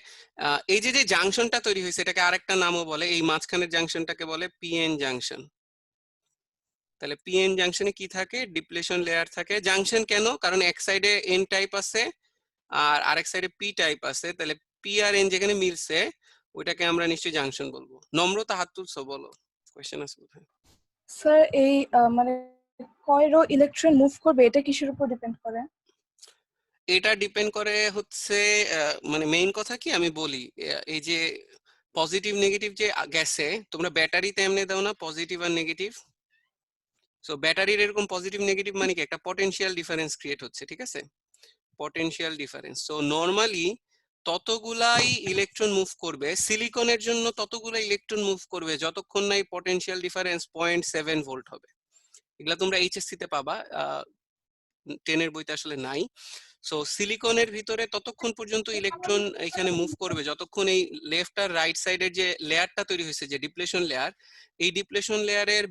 এই যে জাংশনটা তৈরি হয়েছে এটাকে আরেকটা নামও বলে, এই মাঝখানের জাংশনটাকে বলে পিএন জাংশন। তাহলে পিএন জাংশনে কি থাকে? ডিপ্লেশন লেয়ার থাকে। জাংশন কেন? কারণ এক সাইডে এন টাইপ আছে আর আরেক সাইডে পি টাইপ আছে, তাহলে পি আর এন যেখানে মিলছে ওইটাকে আমরা নিশ্চয়ই জাংশন বলবো। নম্রতা হাত তুলছো, বলো কোশ্চেন আছে কোথায়? স্যার এই মানে কয় রো ইলেকট্রন মুভ করবে এটা কিসের উপর ডিপেন্ড করে? এটা ডিপেন্ড করে হচ্ছে মানে মেইন কথা কি আমি বলি, এই যে পজিটিভ নেগেটিভ যে গেছে, তোমরা ব্যাটারিতে এমনি দাও না পজিটিভ আর নেগেটিভ। সো ব্যাটারির এরকম পজিটিভ নেগেটিভ মানে কি একটা পটেনশিয়াল ডিফারেন্স ক্রিয়েট হচ্ছে। ঠিক আছে, পটেনশিয়াল ডিফারেন্স। সো নরমালি ততগুলাই ইলেকট্রন মুভ করবে, সিলিকনের জন্য ততগুলাই ইলেকট্রন মুভ করবে যতক্ষণ না এই পটেনশিয়াল ডিফারেন্স 0.7 ভোল্ট হবে। এগুলা তোমরা এইচএসসি তে পাবা, 10 এর বইতে আসলে নাই। সো সিলিকনের ভিতরে ততক্ষণ পর্যন্ত ইলেকট্রন এখানে মুভ করবে যতক্ষণ এই লেফট আর রাইট সাইডের যে লেয়ারটা তৈরি হয়েছে যে ডিপ্লেশন লেয়ার, এই ডিপ্লেশন লেয়ারের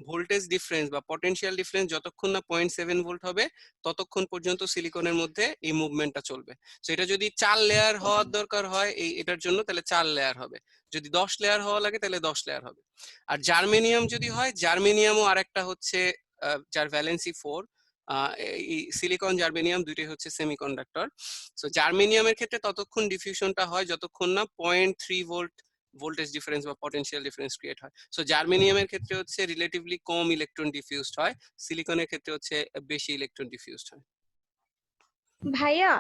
ভোল্টেজ ডিফারেন্স বা পটেনশিয়াল ডিফারেন্স যতক্ষণ না 0.7 ভোল্ট হবে ততক্ষণ পর্যন্ত সিলিকনের মধ্যে এই মুভমেন্টটা চলবে। সো এটা যদি 4 লেয়ার হওয়ার দরকার হয় এটার জন্য তাহলে 4 লেয়ার হবে, যদি 10 লেয়ার হওয়া লাগে তাহলে 10 লেয়ার হবে। আর জার্মেনিয়াম যদি হয়, জার্মেনিয়ামও আরেকটা হচ্ছে যার ভ্যালেন্সি 4, এই সিলিকন জার্মেনিয়াম দুইটাই হচ্ছে সেমিকন্ডাক্টর। সো জার্মেনিয়ামের ক্ষেত্রে ততক্ষণ ডিফিউশনটা হয় যতক্ষণ না 0.3 ভোল্ট ভোল্টেজ ডিফারেন্স বা পটেনশিয়াল ডিফারেন্স ক্রিয়েট হয়। সো জার্মেনিয়ামের ক্ষেত্রে হচ্ছে রিলেটিভলি কম ইলেকট্রন ডিফিউজড হয়, সিলিকনের ক্ষেত্রে হচ্ছে বেশি ইলেকট্রন ডিফিউজড হয়। ভাইয়া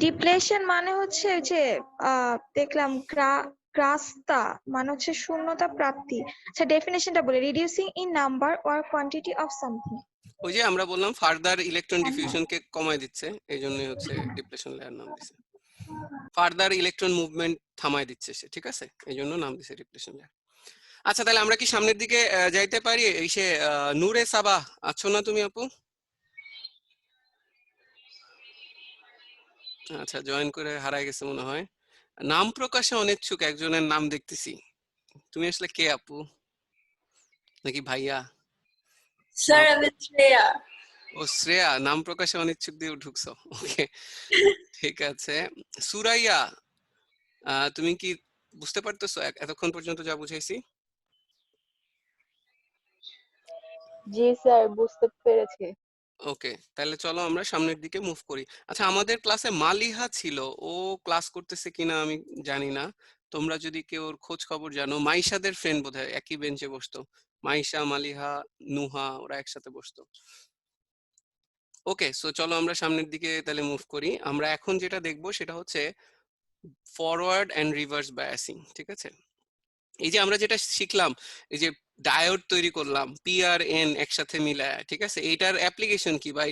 ডিপ্লেশন মানে হচ্ছে ওই যে দেখলাম গ্রাস্তা মানে হচ্ছে শূন্যতা প্রাপ্তি। আচ্ছা ডেফিনেশনটা বলে, reducing in number or quantity of something. ওই যে আমরা বললাম ফার্দার ইলেকট্রন ডিফিউশনকে কমায় দিচ্ছে, এই জন্যই হচ্ছে ডিপ্লেশন লেয়ার নাম দিছে। ফার্দার ইলেকট্রন মুভমেন্ট থামায় দিচ্ছে সে। ঠিক আছে, এই জন্য নাম দিছে ডিপ্লেশন লেয়ার। আচ্ছা, তাহলে আমরা কি সামনের দিকে যাইতে পারি? এই সে নূরে সাবাহ আছো না তুমি আপু? আচ্ছা, জয়েন করে হারায় গেছে মনে হয়। নাম প্রকাশে অনিচ্ছুক একজনের নাম দেখতেছি, তুমি আসলে কে আপু নাকি ভাইয়া? স্যার আমি শ্রেয়া। ও শ্রেয়া, নাম প্রকাশে অনিচ্ছুক দিয়ে ঢুকছো, ওকে ঠিক আছে। সুরাইয়া, তুমি কি বুঝতে পারতেছো এতক্ষণ পর্যন্ত যা বুঝাইছি? জি স্যার বুঝতে পেরেছি। ওকে, তাহলে চলো আমরা সামনের দিকে মুভ করি। আচ্ছা, আমাদের ক্লাসে মালিহা ছিল, ও ক্লাস করতেছে কিনা আমি জানি না, তোমরা যদি কেউ ওর খোঁজ খবর জানো। মাইশাদের ফ্রেন্ড বোধহয়, একই বেঞ্চে বসতো। মাইশা, মালিহা, নুহা ওরা একসাথে বসতো। ওকে, সো চলো আমরা সামনের দিকে তাহলে মুভ করি। আমরা এখন যেটা দেখবো সেটা হচ্ছে ফরওয়ার্ড এন্ড রিভার্স বায়াসিং। ঠিক আছে, এই যে আমরা যেটা শিখলাম, এই যে ডায়োড তৈরি করলাম পি আর এন একসাথে মিলায়, ঠিক আছে, এইটার অ্যাপ্লিকেশন কি বা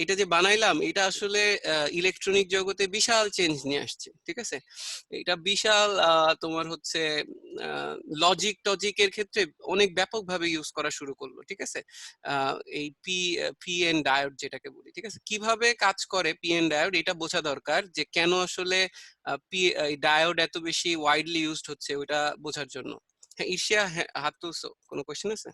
এটা যে বানাইলাম এটা আসলে ইলেকট্রনিক জগতে বিশাল চেঞ্জ নিয়ে আসছে। ঠিক আছে, এটা বিশাল তোমার হচ্ছে লজিকের ক্ষেত্রে অনেক ব্যাপকভাবে ইউজ করা শুরু করলো। ঠিক আছে, এই পিএন ডায়োড যেটাকে বলি। ঠিক আছে, কিভাবে কাজ করে পিএন ডায়োড এটা বোঝা দরকার, যে কেন আসলে ডায়োড এত বেশি ওয়াইডলি ইউজড হচ্ছে ওটা বোঝার জন্য। হ্যাঁ ঈর্ষিয়া, হাত তুলছো, কোনো কোয়েশ্চেন আছে?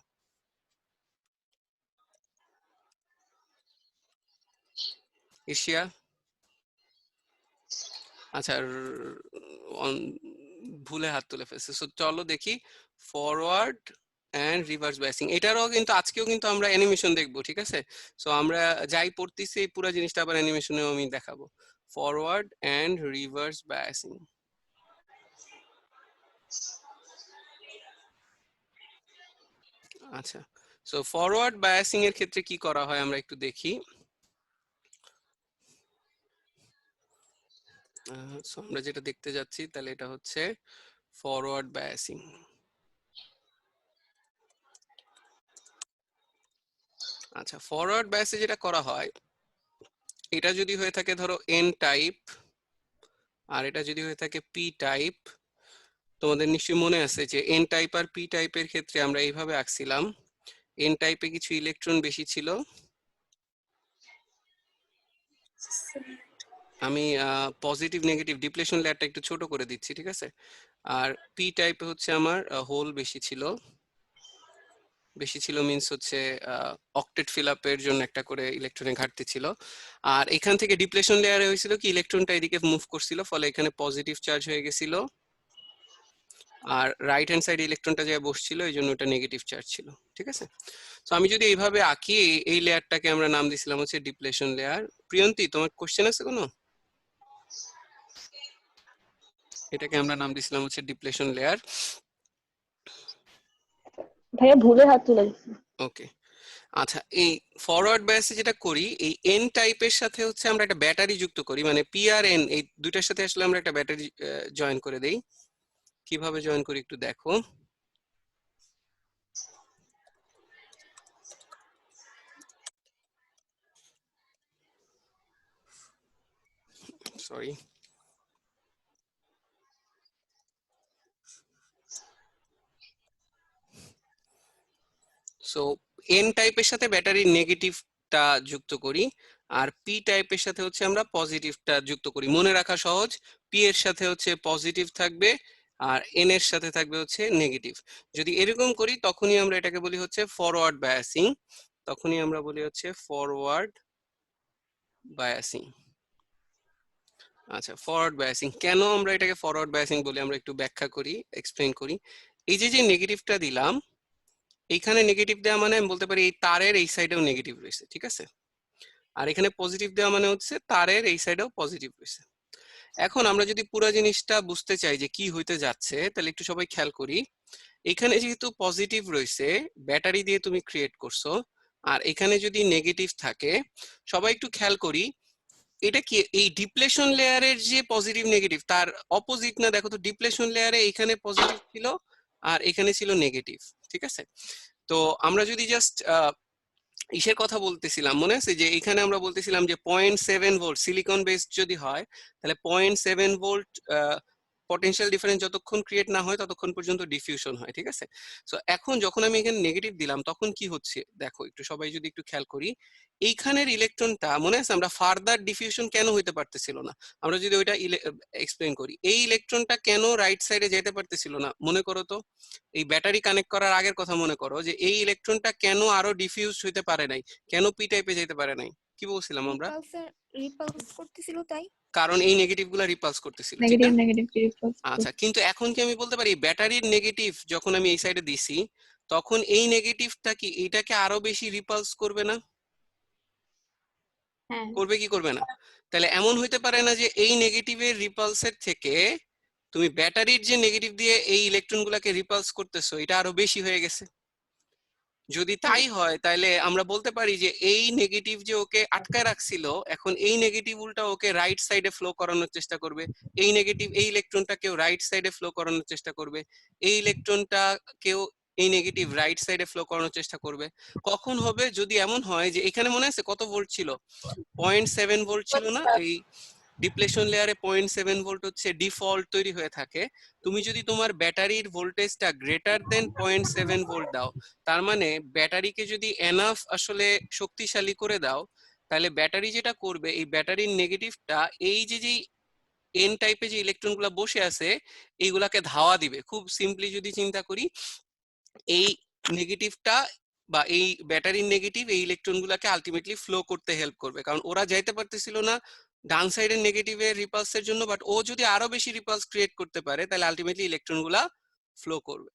এশিয়া? আচ্ছা, ভুলে হাত তুলে ফেলছে। সো চলো দেখি ফরওয়ার্ড এন্ড রিভার্স বাইসিং। এটারও কিন্তু আজকেও কিন্তু আমরা অ্যানিমেশন দেখবো, ঠিক আছে? সো আমরা যাই পড়তেছি এই পুরো জিনিসটা আবার অ্যানিমেশনেও আমি দেখাবো। Forward and reverse biasing. আচ্ছা, সো ফরওয়ার্ড বায়াসিং এর ক্ষেত্রে কি করা হয় আমরা একটু দেখি। সো আমরা যেটা দেখতে যাচ্ছি তাহলে এটা হচ্ছে ফরওয়ার্ড বায়াসিং। আচ্ছা, ফরওয়ার্ড বায়াসে যেটা করা হয়, এটা যদি হয়ে থাকে ধরো এন টাইপ আর এটা যদি হয়ে থাকে পি টাইপ, তোমাদের নিশ্চয়ই মনে আছে যে এন টাইপ আর পি টাইপের ক্ষেত্রে আমরা এইভাবে আঁকছিলাম। এন টাইপে কিছু ইলেকট্রন বেশি ছিল, আমি পজিটিভ নেগেটিভ ডিপ্লেশন লেয়ারটা একটু ছোট করে দিচ্ছি, ঠিক আছে? আর পি টাইপে হচ্ছে আমার হোল বেশি ছিল। বেশি ছিল মিন্স হচ্ছে অক্টেট ফিল আপের জন্য একটা করে ইলেকট্রনের ঘাটতি ছিল। আর এখান থেকে ডিপ্লেশন লেয়ারে হয়েছিল কি ইলেকট্রনটা এদিকে মুভ করছিল, ফলে এখানে পজিটিভ চার্জ হয়ে গেছিল। আর রাইট হ্যান্ড সাইডে ইলেকট্রনটা যে বসছিল এই জন্য ওটা নেগেটিভ চার্জ ছিল, ঠিক আছে? তো আমি যদি এইভাবে আঁকি, এই লেয়ারটাকে আমরা নাম দিছিলাম হচ্ছে ডিপ্লেশন লেয়ার। প্রিয়ন্তী, তোমার কোশ্চেন আছে কোনো? এটাকে আমরা নাম দিছিলাম হচ্ছে ডিপ্লেশন লেয়ার। ভাইয়া ভুলে হাত তুলে দিচ্ছি। ওকে, আচ্ছা, এই ফরওয়ার্ড বায়াসে যেটা করি, এই এন টাইপের সাথে হচ্ছে আমরা একটা ব্যাটারি যুক্ত করি, মানে পি আর এন এই দুইটার সাথে আসলে আমরা একটা ব্যাটারি জয়েন করে দেই। কিভাবে জয়েন করি একটু দেখো। সরি, সো এন টাইপের সাথে ব্যাটারির নেগেটিভটা যুক্ত করি, আর পি টাইপের সাথে হচ্ছে আমরা পজিটিভটা যুক্ত করি। মনে রাখা সহজ, পি এর সাথে হচ্ছে পজিটিভ থাকবে আর এন এর সাথে থাকবে হচ্ছে নেগেটিভ। যদি এরকম করি তখনই আমরা এটাকে বলি হচ্ছে ফরওয়ার্ড বায়াসিং। তখনই আমরা বলি হচ্ছে ফরওয়ার্ড বায়াসিং। আচ্ছা, ফরওয়ার্ড বায়াসিং কেন আমরা এটাকে ফরওয়ার্ড বায়াসিং বলি আমরা একটু ব্যাখ্যা করি, এক্সপ্লেইন করি। এই যে নেগেটিভটা দিলাম, এইখানে নেগেটিভ দেওয়া মানে আমি বলতে পারি এই তারের এই সাইডেও নেগেটিভ রয়েছে, ঠিক আছে? আর এখানে পজিটিভ দেওয়া মানে হচ্ছে তারের এই সাইডেও পজিটিভ রয়েছে। এখন আমরা যদি পুরো জিনিসটা বুঝতে চাই যে কি হইতে যাচ্ছে, তাহলে একটু সবাই খেয়াল করি। এখানে যেহেতু পজিটিভ রয়েছে, ব্যাটারি দিয়ে তুমি ক্রিয়েট করছো, আর এখানে যদি নেগেটিভ থাকে, সবাই একটু খেয়াল করি, এটা কি এই ডিপ্লেশন লেয়ারের যে পজিটিভ নেগেটিভ তার অপোজিট না? দেখো তো, ডিপ্লেশন লেয়ারে এখানে পজিটিভ ছিল আর এখানে ছিল নেগেটিভ, ঠিক আছে? তো আমরা যদি জাস্ট ইসের কথা বলতেছিলাম, মনে আছে যে এখানে আমরা বলতেছিলাম যে 0.7 ভোল্ট সিলিকন বেসড যদি হয় তাহলে 0.7 ভোল্ট পটেনশিয়াল ডিফারেন্স যতক্ষণ ক্রিয়েট না হয় ততক্ষণ পর্যন্ত ডিফিউশন হয়, ঠিক আছে? সো এখন যখন আমি এখানে নেগেটিভ দিলাম তখন কি হচ্ছে দেখো, একটু সবাই যদি একটু খেয়াল করি, এইখানের ইলেকট্রনটা মনে আছে আমরা ফার্দার ডিফিউশন কেন হইতে পারতেছিল না, আমরা যদি ওইটা এক্সপ্লেইন করি, এই ইলেকট্রনটা কেন রাইট সাইডে যেতে পারতেছিল না মনে করো তো। এই ব্যাটারি কানেক্ট করার আগের কথা মনে করো যে এই ইলেকট্রনটা কেন আরো ডিফিউজ হইতে পারে নাই, কেন পি টাইপে যেতে পারে নাই? কি বলছিলাম আমরা? রিপালস করতেছিল তাই। কারণ এই নেগেটিভ গুলা রিপালস করতেছিল, ঠিক নেগেটিভ না? Negative repulse. আচ্ছা, কিন্তু এখন কি আমি বলতে পারি ব্যাটারির নেগেটিভ যখন আমি এই সাইডে দিছি তখন এই নেগেটিভটা কি এটাকে আরো বেশি রিপালস করবে না? হ্যাঁ, করবে কি করবে না? তাহলে এমন হইতে পারে না যে এই নেগেটিভের রিপালসের থেকে তুমি ব্যাটারির যে নেগেটিভ দিয়ে এই ইলেকট্রন গুলাকে রিপালস করতেছো এটা আরো বেশি হয়ে গেছে? যদি তাই হয় তাহলে আমরা বলতে পারি যে এই নেগেটিভ যে ওকে আটকায় রাখছিল, এখন এই নেগেটিভ উল্টা ওকে রাইট সাইডে ফ্লো করানোর চেষ্টা করবে। এই নেগেটিভ এই ইলেকট্রনটাকেও রাইট সাইডে ফ্লো করানোর চেষ্টা করবে, এই ইলেকট্রনটাকেও এই নেগেটিভ রাইট সাইডে ফ্লো করানোর চেষ্টা করবে। কখন হবে? যদি এমন হয় যে এখানে মনে আছে কত ভোল্ট ছিল? 0.7 ভোল্ট ছিল না? এই ডিপ্লেশন লেয়ারে 0.7 ভোল্ট হচ্ছে ডিফল্ট তৈরি হয়ে থাকে। তুমি যদি তোমার ব্যাটারির ভোল্টেজটা গ্রেটার দেন 0.7 ভোল্ট দাও, তার মানে ব্যাটারিকে যদি এনাফ আসলে শক্তিশালী করে দাও, তাহলে ব্যাটারি যেটা করবে এই ব্যাটারির নেগেটিভটা এই যে এন টাইপে যে ইলেকট্রন গুলা বসে আছে এইগুলাকে ধাওয়া দিবে। খুব সিম্পলি যদি চিন্তা করি, এই নেগেটিভটা বা এই ব্যাটারির নেগেটিভ এই ইলেকট্রন গুলাকে আলটিমেটলি ফ্লো করতে হেল্প করবে, কারণ ওরা যাইতে পারতেছিল না ডান সাইডের নেগেটিভের রিপালসের জন্য, বাট ও যদি আরো বেশি রিপালস ক্রিয়েট করতে পারে তাহলে আলটিমেটলি ইলেকট্রন গুলা ফ্লো করবে।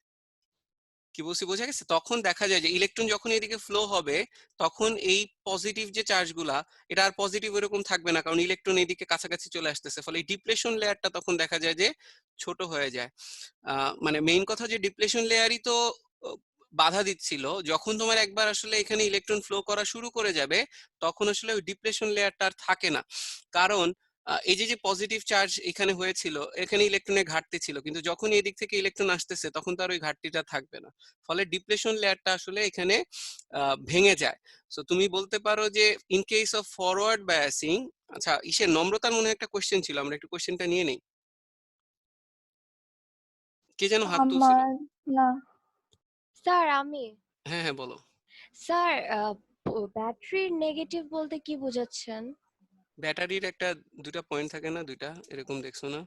কি বলছি বোঝা গেছে? তখন দেখা যায় যে ইলেকট্রন যখন এদিকে ফ্লো হবে তখন এই পজিটিভ যে চার্জ গুলা এটা আর পজিটিভ এরকম থাকবে না, কারণ ইলেকট্রন এদিকে কাছাকাছি চলে আসতেছে, ফলে এই ডিপ্লেশন লেয়ারটা তখন দেখা যায় যে ছোট হয়ে যায়। মানে মেইন কথা যে ডিপ্লেশন লেয়ারই তো বাধা দিচ্ছিল। যখন তোমার একবার আসলে এখানে ইলেকট্রন ফ্লো করা শুরু করে যাবে তখন আসলে ওই ডিপ্লেশন লেয়ারটা আর থাকে না, কারণ এই যে পজিটিভ চার্জ এখানে হয়েছিল এখানে ইলেকট্রনের ঘাটতি ছিল, কিন্তু যখন এই দিক থেকে ইলেকট্রন আসতেছে তখন তো আর ওই ঘাটতিটা থাকবে না, ফলে ডিপ্লেশন লেয়ারটা আসলে এখানে ভেঙে যায়। সো তুমি বলতে পারো যে in case of forward biasing, আচ্ছা ইসের নম্রতার মনে হয় একটা কোশ্চেন ছিল, আমরা একটু কোশ্চেনটা নিয়ে নেই। কে যেন হাত তুলছিল? আমার না স্যার আমি হ্যাঁ হ্যাঁ বলো। স্যার ব্যাটারির নেগেটিভ বলতে কি বোঝাচ্ছেন? ব্যাটারির একটা দুটা পয়েন্ট থাকে না, দুইটা এরকম দেখছো না,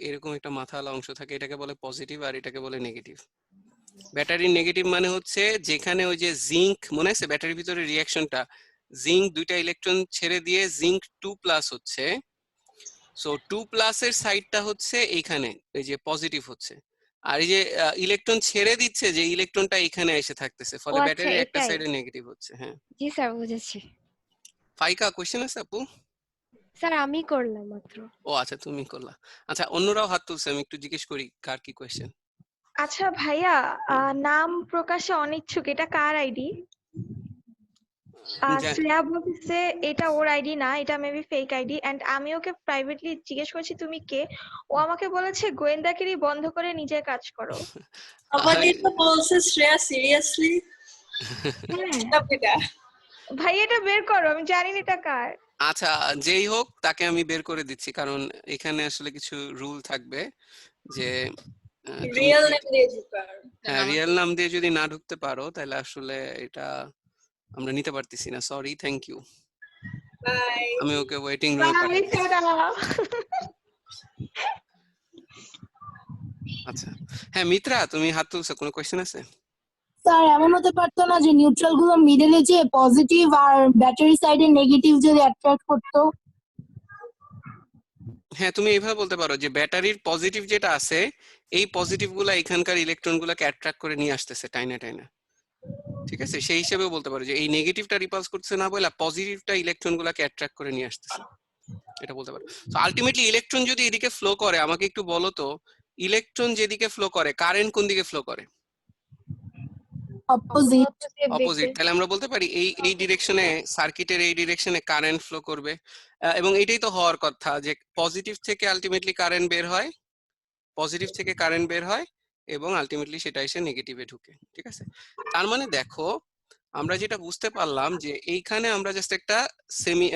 এরকম একটা মাথাওয়ালা অংশ থাকে, এটাকে বলে পজিটিভ আর এটাকে বলে নেগেটিভ। ব্যাটারির নেগেটিভ মানে হচ্ছে যেখানে ওই যে জিঙ্ক, মনে আছে ব্যাটারির ভিতরে রিঅ্যাকশনটা, জিঙ্ক দুইটা ইলেকট্রন ছেড়ে দিয়ে জিঙ্ক 2+ হচ্ছে, সো 2+ এর সাইডটা হচ্ছে এইখানে এই যে পজিটিভ হচ্ছে, আর এই যে ইলেকট্রন ছেড়ে দিচ্ছে যে ইলেকট্রনটা এখানে এসে থাকতেছে, ফলে আচ্ছা, ব্যাটারির একটা এটাই। সাইডে নেগেটিভ হচ্ছে। হ্যাঁ জি স্যার, বুঝেছি। ফাইকা কোশ্চেন আছে আপু? স্যার আমি করলাম মাত্র। ও আচ্ছা তুমি করলা। আচ্ছা অন্যরাও হাত তুলছে, আমি একটু জিজ্ঞেস করি কার কি কোশ্চেন। আচ্ছা ভাইয়া, নাম প্রকাশে অনিচ্ছুক, এটা কার আইডি? শ্রেয়া বলতেছে এটা ওর আইডি না, এটা মেবি ফেক আইডি, এন্ড আমি ওকে প্রাইভেটলি জিজ্ঞেস করছি তুমি কে, ও আমাকে বলেছে গোয়েন্দাগিরি বন্ধ করে নিজের কাজ করো। আমাকে তো বলছে শ্রেয়া সিরিয়াসলি। ভাই এটা বের করো, আমি জানি না এটা কার। আচ্ছা যেই হোক তাকে আমি বের করে দিচ্ছি, কারণ এখানে আসলে কিছু রুল থাকবে যে রিয়েল নেম দিয়ে ঢুকার। হ্যাঁ রিয়েল নাম দিয়ে যদি না ঢুকতে পারো তাহলে আসলে এটা আমরা নিতে পারতেছি না, সরি, থ্যাংক ইউ। বাই। আমি ওকে ওয়েটিং রুমে পাঠাই। আচ্ছা হ্যাঁ মিত্রা তুমি হাত তুলছো, কোনো কোশ্চেন আছে? স্যার এমন হতে পারতো না যে নিউট্রাল গুলো মিডলে যে পজিটিভ আর ব্যাটারি সাইডে নেগেটিভ যদি অ্যাট্রাক্ট করতো? হ্যাঁ তুমি এইভাবে বলতে পারো যে ব্যাটারির পজিটিভ যেটা আছে এই পজিটিভ গুলা এখানকার ইলেকট্রন গুলাকে অ্যাট্রাক্ট করে নিয়ে আসতেছে টাইনা টাইনা, ঠিক আছে? সেই হিসেবেও বলতে পারো যে এই নেগেটিভটা রিপালস করতেছে না বলে পজিটিভটা ইলেকট্রন গুলাকে অ্যাট্রাক্ট করে নিয়ে আসতেছে, এটা বলতে পারো। তো আলটিমেটলি ইলেকট্রন যদি এদিকে ফ্লো করে, আমাকে একটু বলো তো ইলেকট্রন যেদিকে ফ্লো করে কারেন্ট কোন দিকে ফ্লো করে? অপোজিট। অপোজিট। তাহলে আমরা বলতে পারি এই এই ডিরেকশনে সার্কিটের এই ডিরেকশনে কারেন্ট ফ্লো করবে, এবং এটাই তো হওয়ার কথা যে পজিটিভ থেকে আলটিমেটলি কারেন্ট বের হয়, পজিটিভ থেকে কারেন্ট বের হয় এবং আলটিমেটলি সেটা এসে নেগেটিভে ঢুকে, ঠিক আছে? তার মানে দেখো আমরা যেটা বুঝতে পারলাম যে এইখানে আমরা জাস্ট একটা সেমি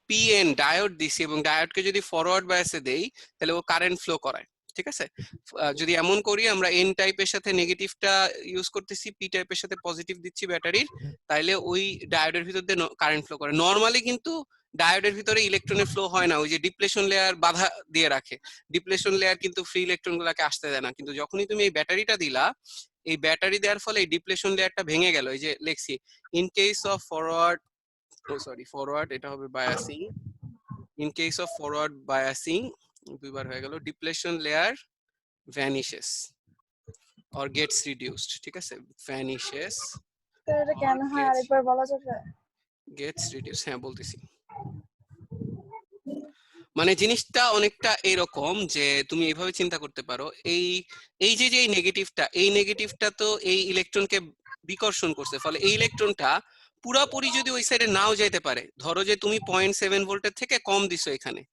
পিএন ডায়োড দিছি এবং ডায়োডকে যদি ফরওয়ার্ড বায়াসে দেই তাহলে ও কারেন্ট ফ্লো করায়, ঠিক আছে? যদি এমন করি আমরা এন টাইপের সাথে নেগেটিভটা ইউজ করতেছি, পি টাইপের সাথে পজিটিভ দিচ্ছি ব্যাটারির, তাইলে ওই ডায়োডের ভিতর দিয়ে কারেন্ট ফ্লো করে। নরমালি কিন্তু ডায়োডের ভিতরে ইলেকট্রনের ফ্লো হয় না, ওই যে ডিপ্লেশন লেয়ার বাধা দিয়ে রাখে, ডিপ্লেশন লেয়ার কিন্তু ফ্রি ইলেকট্রন গুলাকে আসতে দেয় না, কিন্তু যখনই তুমি এই ব্যাটারিটা দিলা এই ব্যাটারি দেওয়ার ফলে এই ডিপ্লেশন লেয়ারটা ভেঙে গেল। এই যে লেখছি in case of forward, forward এটা হবে biasing, in case of forward biasing দুইবার হয়ে গেল, depletion layer vanishes or gets reduced, ঠিক আছে? ভ্যানিশেস তো এটা কেন হয় আরেকবার বলা যাবে? গেটস রিডিউস, হ্যাঁ বলতেছি। মানে জিনিসটা অনেকটা এরকম যে তুমি এইভাবে চিন্তা করতে পারো এই এই যে এই নেগেটিভটা তো এই ইলেকট্রনকে বিকর্ষণ করছে, ফলে এই ইলেকট্রনটা পুরাপুরি যদি ওই সাইডে নাও যাইতে পারে, ধরো যে তুমি 0.7 ভোল্টের থেকে কম দিছো, এখানে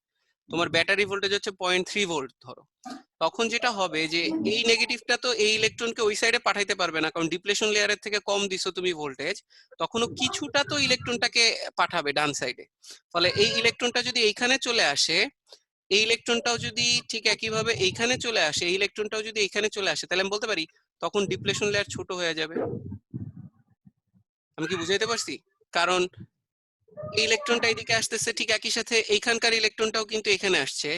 তোমার ব্যাটারি ভোল্টেজ হচ্ছে 0.3 ভোল্ট ধরো, তখন যেটা হবে যে এই নেগেটিভটা তো এই ইলেকট্রনকে ওই সাইডে পাঠাইতে পারবে না, কারণ ডিপ্লেশন লেয়ারের থেকে কম দিছো তুমি ভোল্টেজ, তখনও কিছুটা তো ইলেকট্রনটাকে পাঠাবে ডান সাইডে, ফলে এই ইলেকট্রনটা যদি এইখানে চলে আসে, এই ইলেকট্রনটাও যদি ঠিক একইভাবে এইখানে চলে আসে, এই ইলেকট্রনটাও যদি এইখানে চলে আসে, তাহলে আমি বলতে পারি তখন ডিপ্লেশন লেয়ার ছোট হয়ে যাবে। আমি কি বুঝাইতে পারছি? কারণ এই ইলেকট্রনটা এদিকে আসতেছে, ঠিক একই সাথে এইখানকার ইলেকট্রনটাও কিন্তু এখানে আসছে,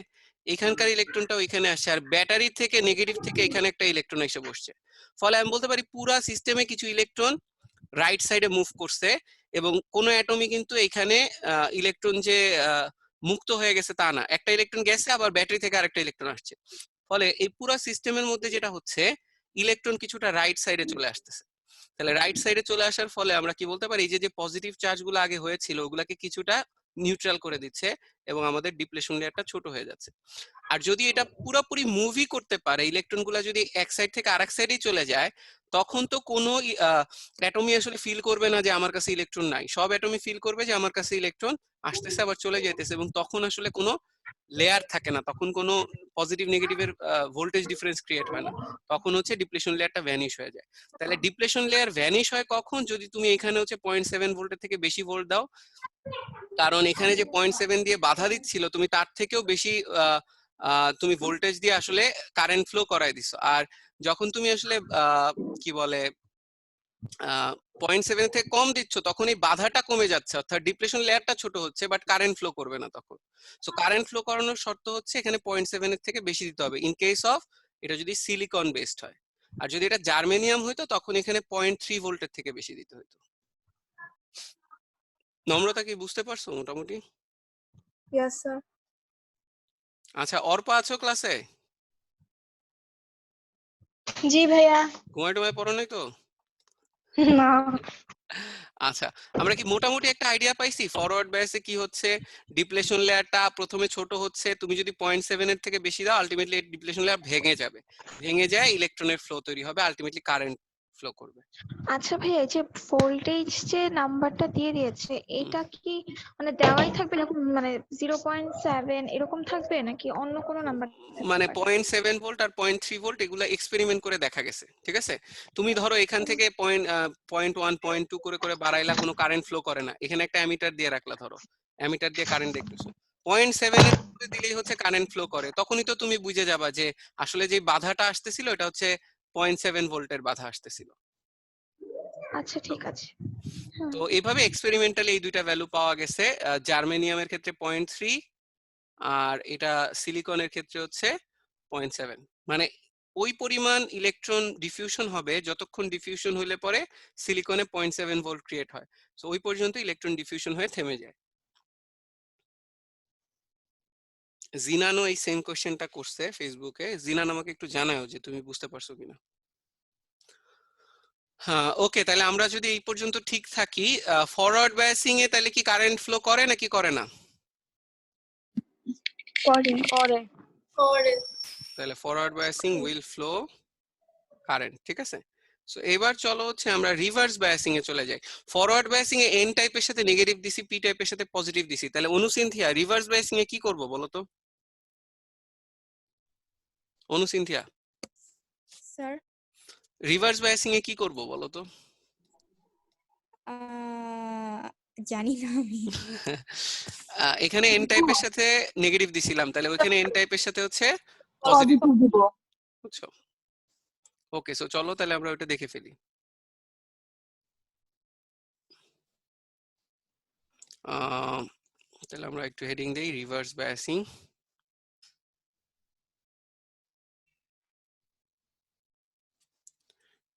এখানকার ইলেকট্রনটাও এখানে আসছে, আর ব্যাটারি থেকে নেগেটিভ থেকে এখানে একটা ইলেকট্রন এসে বসছে, ফলে আমি বলতে পারি পুরা সিস্টেমে কিছু ইলেকট্রন রাইট সাইডে মুভ করছে এবং কোন অ্যাটমই কিন্তু এখানে ইলেকট্রন যে মুক্ত হয়ে গেছে তা না, একটা ইলেকট্রন গেছে আবার ব্যাটারি থেকে আরেকটা ইলেকট্রন আসছে। ফলে এই পুরো সিস্টেমের মধ্যে যেটা হচ্ছে ইলেকট্রন কিছুটা রাইট সাইডে চলে আসতেছে। তাহলে রাইট সাইডে চলে আসার ফলে আমরা কি বলতে পারি, এই যে পজিটিভ চার্জগুলো আগে হয়েছিল ওগুলাকে কিছুটা নিউট্রাল করে দিচ্ছে এবং আমাদের ডিপ্লেশন লেয়ারটা ছোট হয়ে যাচ্ছে। আর যদি এটা পুরোপুরি মুভি করতে পারে, ইলেকট্রনগুলো যদি এক সাইড থেকে আরেক সাইডেই চলে যায়, তখন তো কোনো অ্যাটমই আসলে ফিল করবে না যে আমার কাছে ইলেকট্রন নাই, সব অ্যাটমই ফিল করবে যে আমার কাছে ইলেকট্রন আসতেছে আবার চলে যাইতেছে, এবং তখন আসলে কোনো লেয়ার থাকে না, তখন কোনো পজিটিভ নেগেটিভের ভোল্টেজ ডিফারেন্স ক্রিয়েট হয় না, তখন হচ্ছে ডিপ্লেশন লেয়ারটা ভ্যানিশ হয়ে যায়। তাহলে ডিপ্লেশন লেয়ার ভ্যানিশ হয় কখন, যদি তুমি এখানে হচ্ছে 0.7 ভোল্টের থেকে বেশি ভোল্ট দাও, কারণ এখানে যে 0.7 দিয়ে বাধা দিচ্ছিল তুমি তার থেকেও বেশি তুমি ভোল্টেজ দিয়ে আসলে কারেন্ট ফ্লো করাই দিছো। আর যখন তুমি আসলে কি বলে 0.7 থেকে কম দিচ্ছ তখন এই বাধাটা কমে যাচ্ছে, অর্থাৎ ডিপ্লেশন লেয়ারটা ছোট হচ্ছে, বাট কারেন্ট ফ্লো করবে না তখন। সো কারেন্ট ফ্লো করানোর শর্ত হচ্ছে এখানে 0.7 এর থেকে বেশি দিতে হবে, ইন কেস অফ এটা যদি সিলিকন বেসড হয়। আর যদি এটা জার্মেনিয়াম হইতো তখন এখানে 0.3 ভোল্টের থেকে বেশি দিতে হতো। নম্রতা কি বুঝতে পারছো মোটামুটি? Yes sir. আচ্ছা, অর্পা আছো ক্লাসে? জি ভাইয়া। ঘুমায় টুমায় পড়ো নাই তো? না। আচ্ছা, আমরা কি মোটামুটি একটা আইডিয়া পাইছি ফরওয়ার্ড বায়াসে কি হচ্ছে? ডিপ্লেশন লেয়ারটা প্রথমে ছোট হচ্ছে, তুমি যদি 0.7 এর থেকে বেশি দাও আলটিমেটলি ডিপ্লেশন লেয়ার ভেঙে যাবে, ভেঙে যায় ইলেকট্রনের ফ্লো তৈরি হবে, আলটিমেটলি কারেন্ট ফ্লো করবে। আচ্ছা ভাইয়া, এই যে ভোল্টেজ যে নাম্বারটা দিয়ে দিয়েছে এটা কি মানে দেওয়াই থাকবে এরকম, মানে 0.7 এরকম থাকবে নাকি অন্য কোনো নাম্বার? মানে 0.7 ভোল্ট আর 0.3 ভোল্ট এগুলা এক্সপেরিমেন্ট করে দেখা গেছে, ঠিক আছে? তুমি ধরো এখান থেকে 0.1 0.2 করে করে বাড়াইলা, কোনো কারেন্ট ফ্লো করে না, এখানে একটা অ্যামিটার দিয়ে রাখলা, ধরো অ্যামিটার দিয়ে কারেন্ট দেখতেছো, 0.7 এর উপরে দিলেই হচ্ছে কারেন্ট ফ্লো করে, তখনই তো তুমি বুঝে যাবা যে আসলে যে বাধাটা আসতেছিল এটা হচ্ছে 0.7 ভোল্টের বাধা আসতেছিল। আচ্ছা ঠিক আছে। তো এইভাবে এক্সপেরিমেন্টালি এই দুইটা ভ্যালু পাওয়া গেছে, জার্মেনিয়ামের ক্ষেত্রে 0.3 আর এটা সিলিকনের ক্ষেত্রে হচ্ছে 0.7। মানে ওই পরিমাণ ইলেকট্রন ডিফিউশন হবে যতক্ষণ ডিফিউশন হলে পরে সিলিকনে 0.7 ভোল্ট ক্রিয়েট হয়, সো ওই পর্যন্ত ইলেকট্রন ডিফিউশন হয়ে থেমে যায়। জিনানো এই সেম কোশ্চেনটা করছে ফেসবুকে, জিনান আমাকে একটু জানাও যে তুমি বুঝতে পারছো কিনা। হ্যাঁ, ওকে, তাহলে আমরা যদি এই পর্যন্ত ঠিক থাকি, ফরওয়ার্ড বায়াসিং এ তাহলে কি কারেন্ট ফ্লো করে নাকি করে না? করে তাহলে forward biasing will flow current, ঠিক আছে? সো এবার চলো হচ্ছে আমরা রিভার্স বায়াসিং এ চলে যাই। ফরওয়ার্ড বায়াসিং এ এন টাইপের সাথে নেগেটিভ দিছি, পি টাইপের সাথে পজিটিভ দিছি, তাহলে অনুসিনথিয়া রিভার্স বায়াসিং এ কি করব বলো তো? অনুসিনথিয়া স্যার রিভার্স বায়াসিং এ কি করব বলো তো? জানি না আমি। এখানে এন টাইপের সাথে নেগেটিভ দিছিলাম, তাহলে ওখানে এন টাইপের সাথে হচ্ছে পজিটিভ, পজিটিভ দিব। বুঝছো? ওকে, সো চলো তাহলে আমরা ওটা দেখে ফেলি। তাহলে আমরা একটু হেডিং দেই reverse biasing.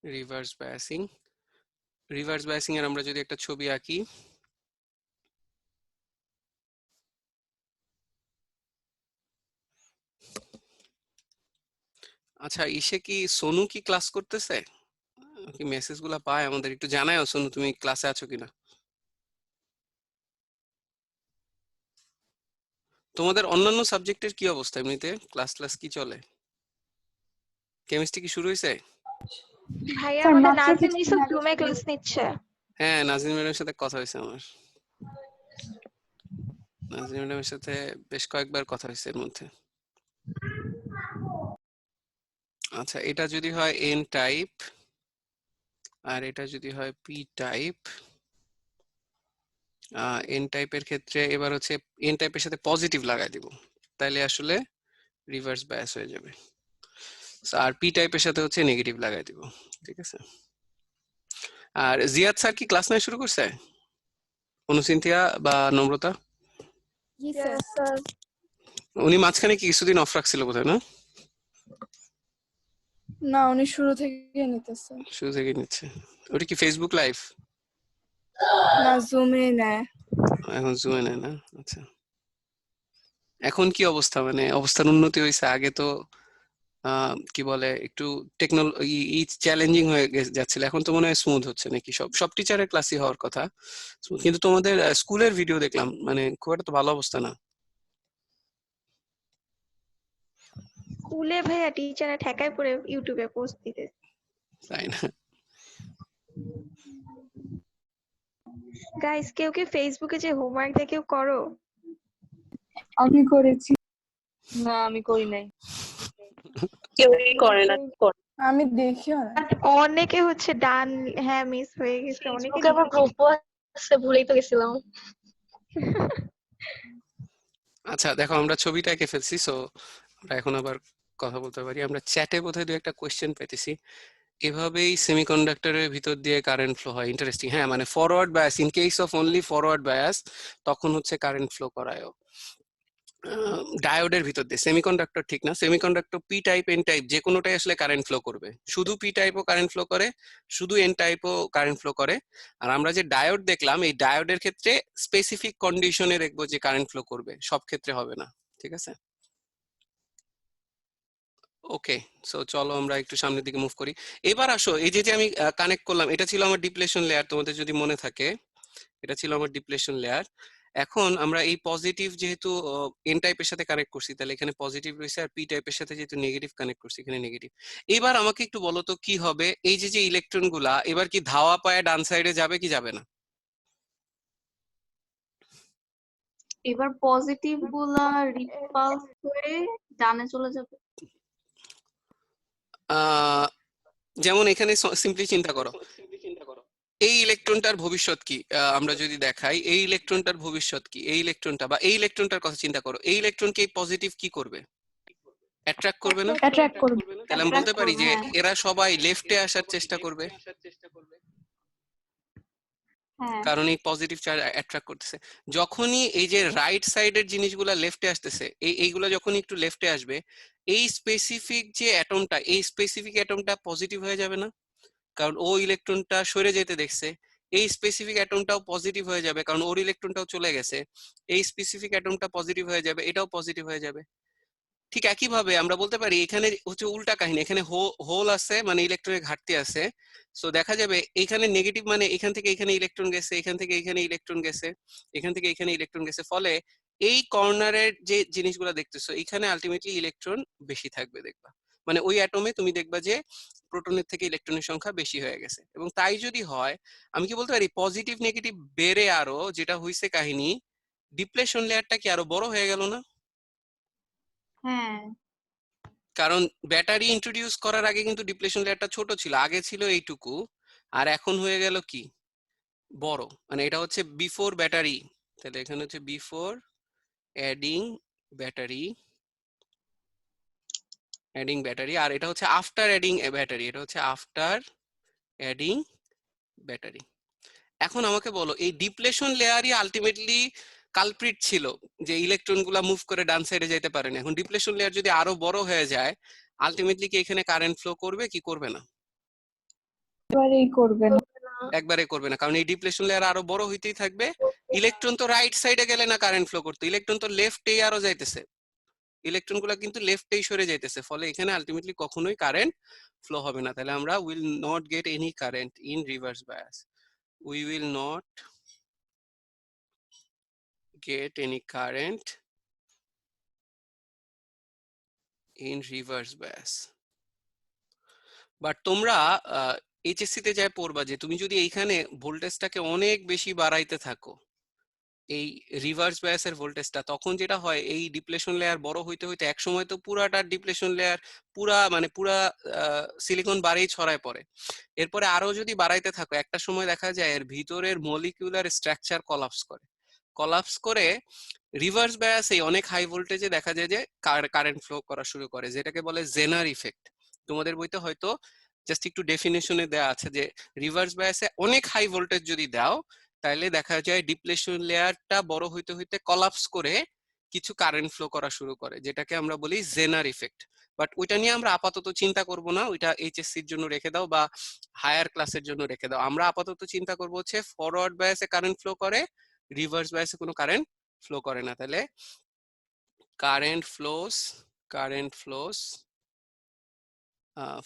Reverse biasing, reverse biasing এর আমরা যদি একটা ছবি আঁকি, আচ্ছা ইসে কি সোনু কি ক্লাস করতেছে? কি মেসেজ গুলা পায় আমাদের একটু জানাও সোনু তুমি ক্লাসে আছো কিনা। তোমাদের অন্যান্য সাবজেক্টের কি অবস্থা, এমনিতে ক্লাস কি চলে? কেমিস্ট্রি কি শুরু হয়েছে? ভাইয়া স্যার, আমাদের মাত্র নাজিম কিছুদিন ইউসুফ আগে জুমে শুরু ক্লাস নিচ্ছে। হ্যাঁ, নাজনীন ম্যাডামের সাথে কথা হয়েছে আমার, নাজনীন ম্যাডামের সাথে বেশ কয়েকবার কথা হয়েছে এর মধ্যে। আচ্ছা, এটা যদি হয় এন টাইপ আর এটা যদি হয় পি টাইপ, এন টাইপের ক্ষেত্রে এবার হচ্ছে এন টাইপের সাথে পজিটিভ লাগাই দিব, তাইলে আসলে রিভার্স বায়াস হয়ে যাবে, আর পি টাইপের সাথে হচ্ছে নেগেটিভ লাগাই দিব, ঠিক আছে? আর জিয়াদ স্যার কি ক্লাস নেওয়া শুরু করছে? অনুসিনথিয়া বা নম্রতা? জি স্যার। উনি মাঝখানে কি কিছুদিন অফ রাখছিল বোধহয়, না? না, উনি শুরু থেকে নিতেছে। শুরু থেকে নিচ্ছে। ওটা কি ফেসবুক লাইভ? না জুমে নেয়। এখন জুমে নেয় না? আচ্ছা, এখন কি অবস্থা, মানে অবস্থার উন্নতি হয়েছে? আগে তো কি বলে একটু টেকনোলজি চ্যালেঞ্জিং হয়ে যাচ্ছিল, এখন তো মনে হয় স্মুথ হচ্ছে নাকি? সব সব টিচারের ক্লাসই হওয়ার কথা smooth, কিন্তু তোমাদের স্কুলের ভিডিও দেখলাম, মানে খুব একটা তো ভালো অবস্থা না, স্কুলে ভাইয়া টিচাররা ঠেকায় পড়ে ইউটিউবে পোস্ট দিতে। তাই না? গাইস, কেউ কি ফেসবুকে যে হোমওয়ার্ক দেয় কেউ করো? আমি করেছি। না আমি করি নাই। কেউই করে না। আমি দেখিও না। অনেকে হচ্ছে ডান, হ্যাঁ মিস হয়ে গেছে অনেকে। ফেসবুকে আমার গ্রুপও আছে, ভুলেই তো গেছিলাম। আচ্ছা দেখো, আমরা ছবিটা এঁকে ফেলছি, সো আমরা এখন আবার কথা বলতে পারি। আমরা চ্যাটে বোধহয় দু একটা কোয়েশ্চেন পেতেছি, এভাবেই সেমিকন্ডাক্টরের ভিতর দিয়ে কারেন্ট ফ্লো হয়। ইন্টারেস্টিং। হ্যাঁ, মানে forward bias, in case of only forward bias, তখন হচ্ছে কারেন্ট ফ্লো করায় ডায়োডের ভিতর দিয়ে। সেমিকন্ডাক্টর ঠিক না, semiconductor P type N type যে কোনোটাই আসলে কারেন্ট ফ্লো করবে। শুধু পি টাইপও কারেন্ট ফ্লো করে, শুধু এন টাইপও কারেন্ট ফ্লো করে। আর আমরা যে ডায়োড দেখলাম, এই ডায়োডের ক্ষেত্রে স্পেসিফিক কন্ডিশনে দেখবো যে কারেন্ট ফ্লো করবে, সব ক্ষেত্রে হবে না। ঠিক আছে, ওকে। সো চলো আমরা একটু সামনের দিকে মুভ করি। এবার আসো, এই যে যে আমি কানেক্ট করলাম, এটা ছিল আমার ডিপ্লেশন লেয়ার, তোমাদের যদি মনে থাকে এটা ছিল আমার ডিপ্লেশন লেয়ার। এখন আমরা এই পজিটিভ যেহেতু এন টাইপের সাথে কানেক্ট করছি, তাহলে এখানে পজিটিভ রয়েছে, আর পি টাইপের সাথে যেহেতু নেগেটিভ কানেক্ট করছি, এখানে নেগেটিভ। এবার আমাকে একটু বলো তো কি হবে, এই যে যে ইলেকট্রন গুলা এবার কি ধাওয়া পায়ে ডান সাইডে যাবে কি যাবে না? এবার পজিটিভ গুলা রিপালস হয়ে ডানে চলে যাবে। যেমন এখানে সিম্পলি চিন্তা করো, এই ইলেকট্রনটার ভবিষ্যৎ কি? আমরা যদি দেখাই এই ইলেকট্রনটার ভবিষ্যৎ কি, এই ইলেকট্রনটা বা এই ইলেকট্রনটার কথা চিন্তা করো, এই ইলেকট্রনকে এই পজিটিভ কি করবে? অ্যাট্রাক্ট করবে না? অ্যাট্রাক্ট করবে। তাহলে আমি বলতে পারি যে এরা সবাই লেফটে আসার চেষ্টা করবে, হ্যাঁ, কারণ এই পজিটিভ চার্জ অ্যাট্রাক্ট করতেছে। যখনই এই যে রাইট সাইডের জিনিসগুলা লেফটে আসতেছে, এইগুলা যখন একটু লেফটে আসবে, এই স্পেসিফিক যে অ্যাটমটা, এই স্পেসিফিক অ্যাটমটা পজিটিভ হয়ে যাবে না? কারণ ও ইলেকট্রনটা সরে যেতে দেখছে। এই স্পেসিফিক অ্যাটমটাও পজিটিভ হয়ে যাবে, কারণ ওর ইলেকট্রনটাও চলে গেছে। এই স্পেসিফিক অ্যাটমটা পজিটিভ হয়ে যাবে, এটাও পজিটিভ হয়ে যাবে। ঠিক একইভাবে আমরা বলতে পারি এখানে হচ্ছে উল্টা কাহিনী, এখানে হোল আছে মানে ইলেকট্রনের ঘাটতি আছে। সো দেখা যাবে এখানে নেগেটিভ মানে এখান থেকে এখানে ইলেকট্রন গেছে, এখান থেকে এখানে ইলেকট্রন গেছে, এখান থেকে এখানে ইলেকট্রন গেছে, ফলে এই কর্নারের যে জিনিসগুলো দেখতেছো এখানে আলটিমেটলি ইলেকট্রন বেশি থাকবে দেখবা। মানে ওই অ্যাটমে তুমি দেখবা যে প্রোটনের থেকে ইলেকট্রনের সংখ্যা বেশি হয়ে গেছে। এবং তাই যদি হয়, আমি কি বলতে পারি পজিটিভ নেগেটিভ বেড়ে আরো যেটা হইছে কাহিনী, ডিপ্লেশন লেয়ারটা কি আরো বড় হয়ে গেল না? হ্যাঁ, কারণ ব্যাটারি ইন্ট্রোডিউস করার আগে কিন্তু ডিপ্লেশন লেয়ারটা ছোট ছিল, আগে ছিল এইটুকু, আর এখন হয়ে গেল কি বড়। মানে এটা হচ্ছে বিফোর ব্যাটারি, তাহলে এখানে হচ্ছে বিফোর অ্যাডিং ব্যাটারি, আর এটা হচ্ছে আফটার অ্যাডিং ব্যাটারি, এটা হচ্ছে আফটার অ্যাডিং ব্যাটারি। এখন আমাকে বলো, এই ডিপ্লেশন লেয়ারই আলটিমেটলি কালপ্রিট ছিল যে ইলেকট্রন গুলা মুভ করে ডান সাইডে যেতে পারে না। এখন ডিপ্লেশন লেয়ার যদি আরো বড় হয়ে যায়, আলটিমেটলি কি এখানে কারেন্ট ফ্লো করবে কি করবে না? এবারেই করবে না। একবারে করবে না, কারণ এই ডিপ্লেশন লেয়ার আরো বড় হইতেই থাকবে। ইলেকট্রন তো রাইট সাইডে গেলে না কারেন্ট ফ্লো করতে, ইলেকট্রন তো লেফটেই আরো যাইতেছে, ইলেকট্রন গুলা কিন্তু লেফটেই সরে যাইতেছে, ফলে এখানে আলটিমেটলি কখনোই কারেন্ট ফ্লো হবে না। তাহলে আমরা will not get any current in reverse bias, we will not get any current in reverse bias. But তোমরা এইচএসসি তে যাই পড়বা যে তুমি যদি এইখানে ভোল্টেজটাকে অনেক বেশি বাড়াইতে থাকো, এই রিভার্স বায়াসের ভোল্টেজটা, তখন যেটা হয় এই ডিপ্লেশন লেয়ার বড় হইতে হইতে এক সময় তো পুরাটা ডিপ্লেশন লেয়ার পুরা সিলিকন বাড়েই ছড়ায় পড়ে। এরপরে আরো যদি বাড়াইতে থাকো, একটা সময় দেখা যায় এর ভিতরের মলিকিউলার স্ট্রাকচার কলাপস করে রিভার্স বায়াসে অনেক হাই ভোল্টেজে দেখা যায় যে কারেন্ট ফ্লো করা শুরু করে, যেটাকে বলে জেনার ইফেক্ট। তোমাদের বইতে হয়তো জাস্ট একটু ডেফিনেশনে দেওয়া আছে যে রিভার্স বায়াসে অনেক হাই ভোল্টেজ যদি দাও, তাহলে দেখা যায় ডিপ্লেশন লেয়ারটা বড় হইতে হইতে কলাপস করে কিছু কারেন্ট ফ্লো করা শুরু করে, যেটাকে আমরা বলি জেনার ইফেক্ট। বাট ওইটা নিয়ে আমরা আপাতত চিন্তা করব না, ওইটা এইচএসসির জন্য রেখে দাও বা হায়ার ক্লাসের জন্য রেখে দাও। আমরা আপাতত চিন্তা করব হচ্ছে ফরওয়ার্ড বায়াসে কারেন্ট ফ্লো করে, রিভার্স বায়াসে কোনো কারেন্ট ফ্লো করে না। তাহলে current flows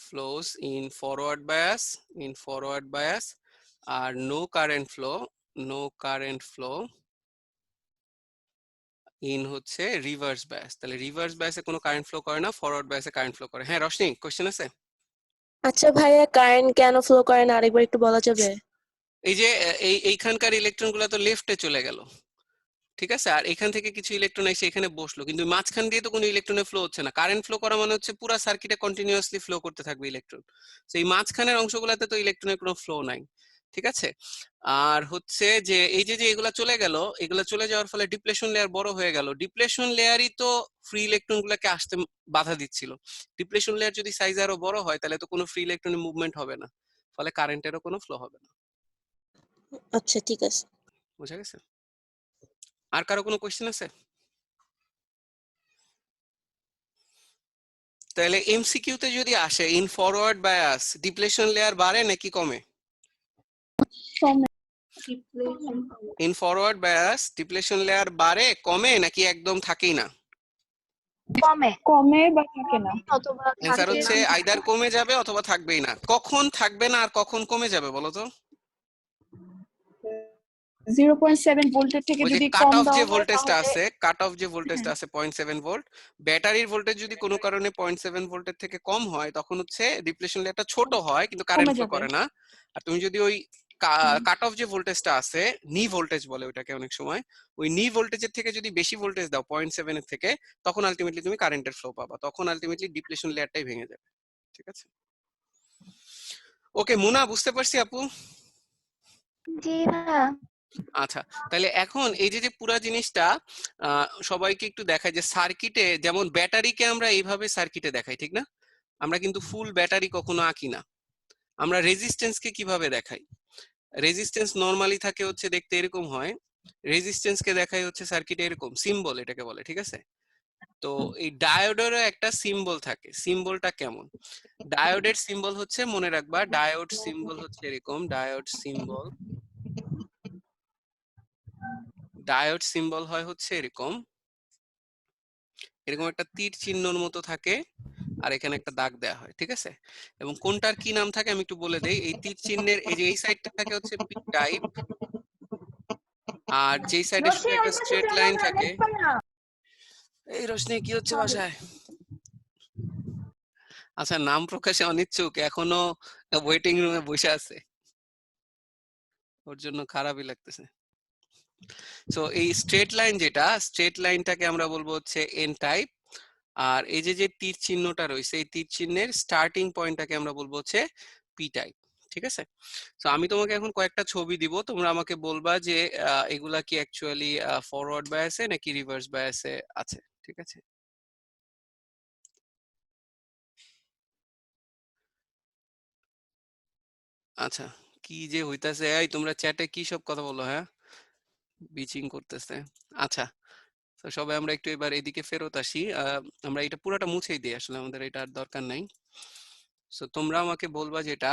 flows in forward bias আর no current flow in হচ্ছে রিভার্স বায়াস। তাহলে রিভার্স বায়াসে কোনো কারেন্ট ফ্লো করে না, ফরওয়ার্ড বায়াসে কারেন্ট ফ্লো করে। হ্যাঁ রশনি, কোশ্চেন আছে? আচ্ছা ভাইয়া, কারেন্ট কেন ফ্লো করে না আরেকবার একটু বলা যাবে? এই যে এইখানকার ইলেকট্রন গুলো তো লেফটে চলে গেল, ঠিক আছে, আর এখান থেকে কিছু ইলেকট্রন এসে এখানে বসলো, কিন্তু মাঝখান দিয়ে তো কোনো ইলেকট্রনের ফ্লো হচ্ছে না। কারেন্ট ফ্লো করা মানে হচ্ছে পুরো সার্কিটে কন্টিনিউয়াসলি ফ্লো করতে থাকবে ইলেকট্রন। সেই মাঝখানের অংশগুলোতে তো ইলেকট্রনের কোনো ফ্লো নাই, ঠিক আছে। আর হচ্ছে যে এই যে এগুলা চলে গেল, এগুলা চলে যাওয়ার ফলে ডিপ্লেশন লেয়ার বড় হয়ে গেল। ডিপ্লেশন লেয়ারই তো ফ্রি ইলেকট্রন গুলাকে আসতে বাধা দিচ্ছিল। ডিপ্লেশন লেয়ার যদি সাইজ আরো বড় হয় তাহলে তো কোনো ফ্রি ইলেকট্রনের মুভমেন্ট হবে না, ফলে কারেন্টেরও কোনো ফ্লো হবে না। আচ্ছা ঠিক আছে, বুঝা গেছে? আর কারো কোনো কোশ্চেন আছে? তাহলে এমসিকিউ তে যদি আসে in forward bias depletion layer বাড়ে নাকি কমে? In forward bias depletion layer বাড়ে, কমে নাকি একদম থাকেই না? কমে বা থাকে না। অথবা অ্যান্সার থাকে হচ্ছে আইদার কমে যাবে অথবা থাকবেই না। কখন থাকবে না আর কখন কমে যাবে বলো তো? 0.7 ভোল্টের থেকে ওই যে যদি কাট কম অফ যে দেওয়া হয় ভোল্টেজটা তাহলে আছে, কাট অফ যে ভোল্টেজটা আছে 0.7 ভোল্ট, ব্যাটারির ভোল্টেজ যদি কোনো কারণে 0.7 ভোল্টের থেকে কম হয় তখন হচ্ছে ডিপ্লেশন লেয়ারটা ছোট হয় কিন্তু কারেন্ট কমে ফ্লো যাবে। করে না। আর তুমি যদি ওই কাট অফ যে ভোল্টেজটা আছে, নি ভোল্টেজ বলে ওটাকে অনেক সময়, ওই নি ভোল্টেজের থেকে যদি বেশি ভোল্টেজ দাও 0.7 এর থেকে, তখন আলটিমেটলি তুমি কারেন্টের ফ্লো পাবা, তখন আলটিমেটলি ডিপ্লেশন লেয়ারটাই ভেঙে যাবে, ঠিক আছে। ওকে মুনা, বুঝতে পারছি আপু? জি ভাইয়া। আচ্ছা, তাহলে এখন এই যে পুরো জিনিসটা সবাইকে একটু দেখাই যে সার্কিটে যেমন ব্যাটারিকে আমরা এইভাবে সার্কিটে দেখাই, ঠিক না? আমরা কিন্তু ফুল ব্যাটারি কখনো আঁকি না। আমরা রেজিস্ট্যান্সকে কিভাবে দেখাই? রেজিস্ট্যান্স নরমালি থাকে হচ্ছে দেখতে এরকম হয়, রেজিস্ট্যান্সকে দেখাই হচ্ছে সার্কিটে এরকম সিম্বল, এটাকে বলে, ঠিক আছে। তো এই ডায়োডেরও একটা সিম্বল থাকে, সিম্বলটা কেমন? ডায়োডের সিম্বল হচ্ছে, মনে রাখবা, ডায়োড সিম্বল হচ্ছে এরকম, ডায়োড সিম্বল হয় হচ্ছে এরকম, এরকম একটা তীর চিহ্নর মতো থাকে আর এখানে একটা দাগ দেওয়া হয়, ঠিক আছে। এবং কোনটার কি নাম থাকে আমি একটু বলে দেই। এই তীর চিহ্নের এই যে এই সাইডটা থাকে হচ্ছে পি টাইপ, আর যেই সাইডে শুধু একটা স্ট্রেট লাইন থাকে। এই রোশনি কি হচ্ছে বাসায়? আচ্ছা, নাম প্রকাশে অনিচ্ছুক, এখনো ওয়েটিং রুমে বসে আছে, ওর জন্য খারাপই লাগতেছে। সো এই স্ট্রেট লাইন, যেটা স্ট্রেট লাইনটাকে আমরা বলবো হচ্ছে এন টাইপ, আর এই যে তীর চিহ্নটা রয়েছে এই তীর চিহ্নের স্টার্টিং পয়েন্টটাকে আমরা বলবো হচ্ছে পি টাইপ, ঠিক আছে। তো আমি তোমাকে এখন কয়েকটা ছবি দিব, তোমরা আমাকে বলবা যে এগুলা কি অ্যাকচুয়ালি ফরওয়ার্ড বায়াসে নাকি রিভার্স বায়াসে আছে, ঠিক আছে। আচ্ছা, কি যে হইতাছে, এই তোমরা চ্যাটে কি সব কথা বলো? হ্যাঁ, বিচিং করতেছে। আচ্ছা, তো সবাই আমরা একটু এবার এদিকে ফেরত আসি। আমরা এটা পুরোটা মুছেই দিই, আসলে আমাদের এটা আর দরকার নাই। সো তোমরা আমাকে বলবা যেটা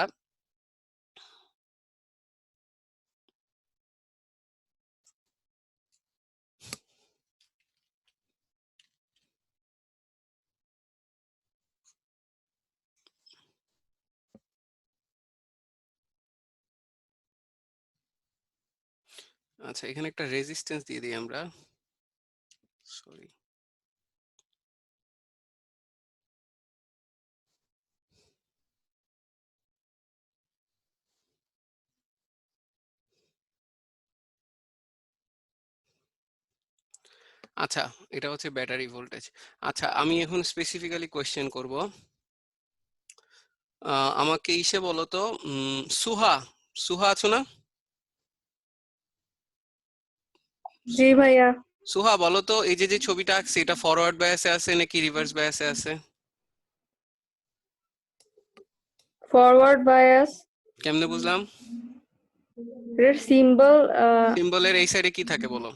আচ্ছা, এখানে একটা রেজিস্ট্যান্স দিয়ে দিই আমরা, সরি। আচ্ছা, এটা হচ্ছে ব্যাটারি ভোল্টেজ। আচ্ছা, আমি এখন স্পেসিফিক্যালি কোয়েশ্চেন করব। আমাকে ইসে বলো তো, সুহা, সুহা আছো না? জি ভাইয়া। সুহা বলো তো, এই যে ছবিটা আঁকছি এটা ফরওয়ার্ড বায়াসে আছে নাকি রিভার্স বায়াসে আছে? Forward bias. কেমনে বুঝলাম? এর সিম্বল সিম্বলের এই সাইডে কি থাকে বলো?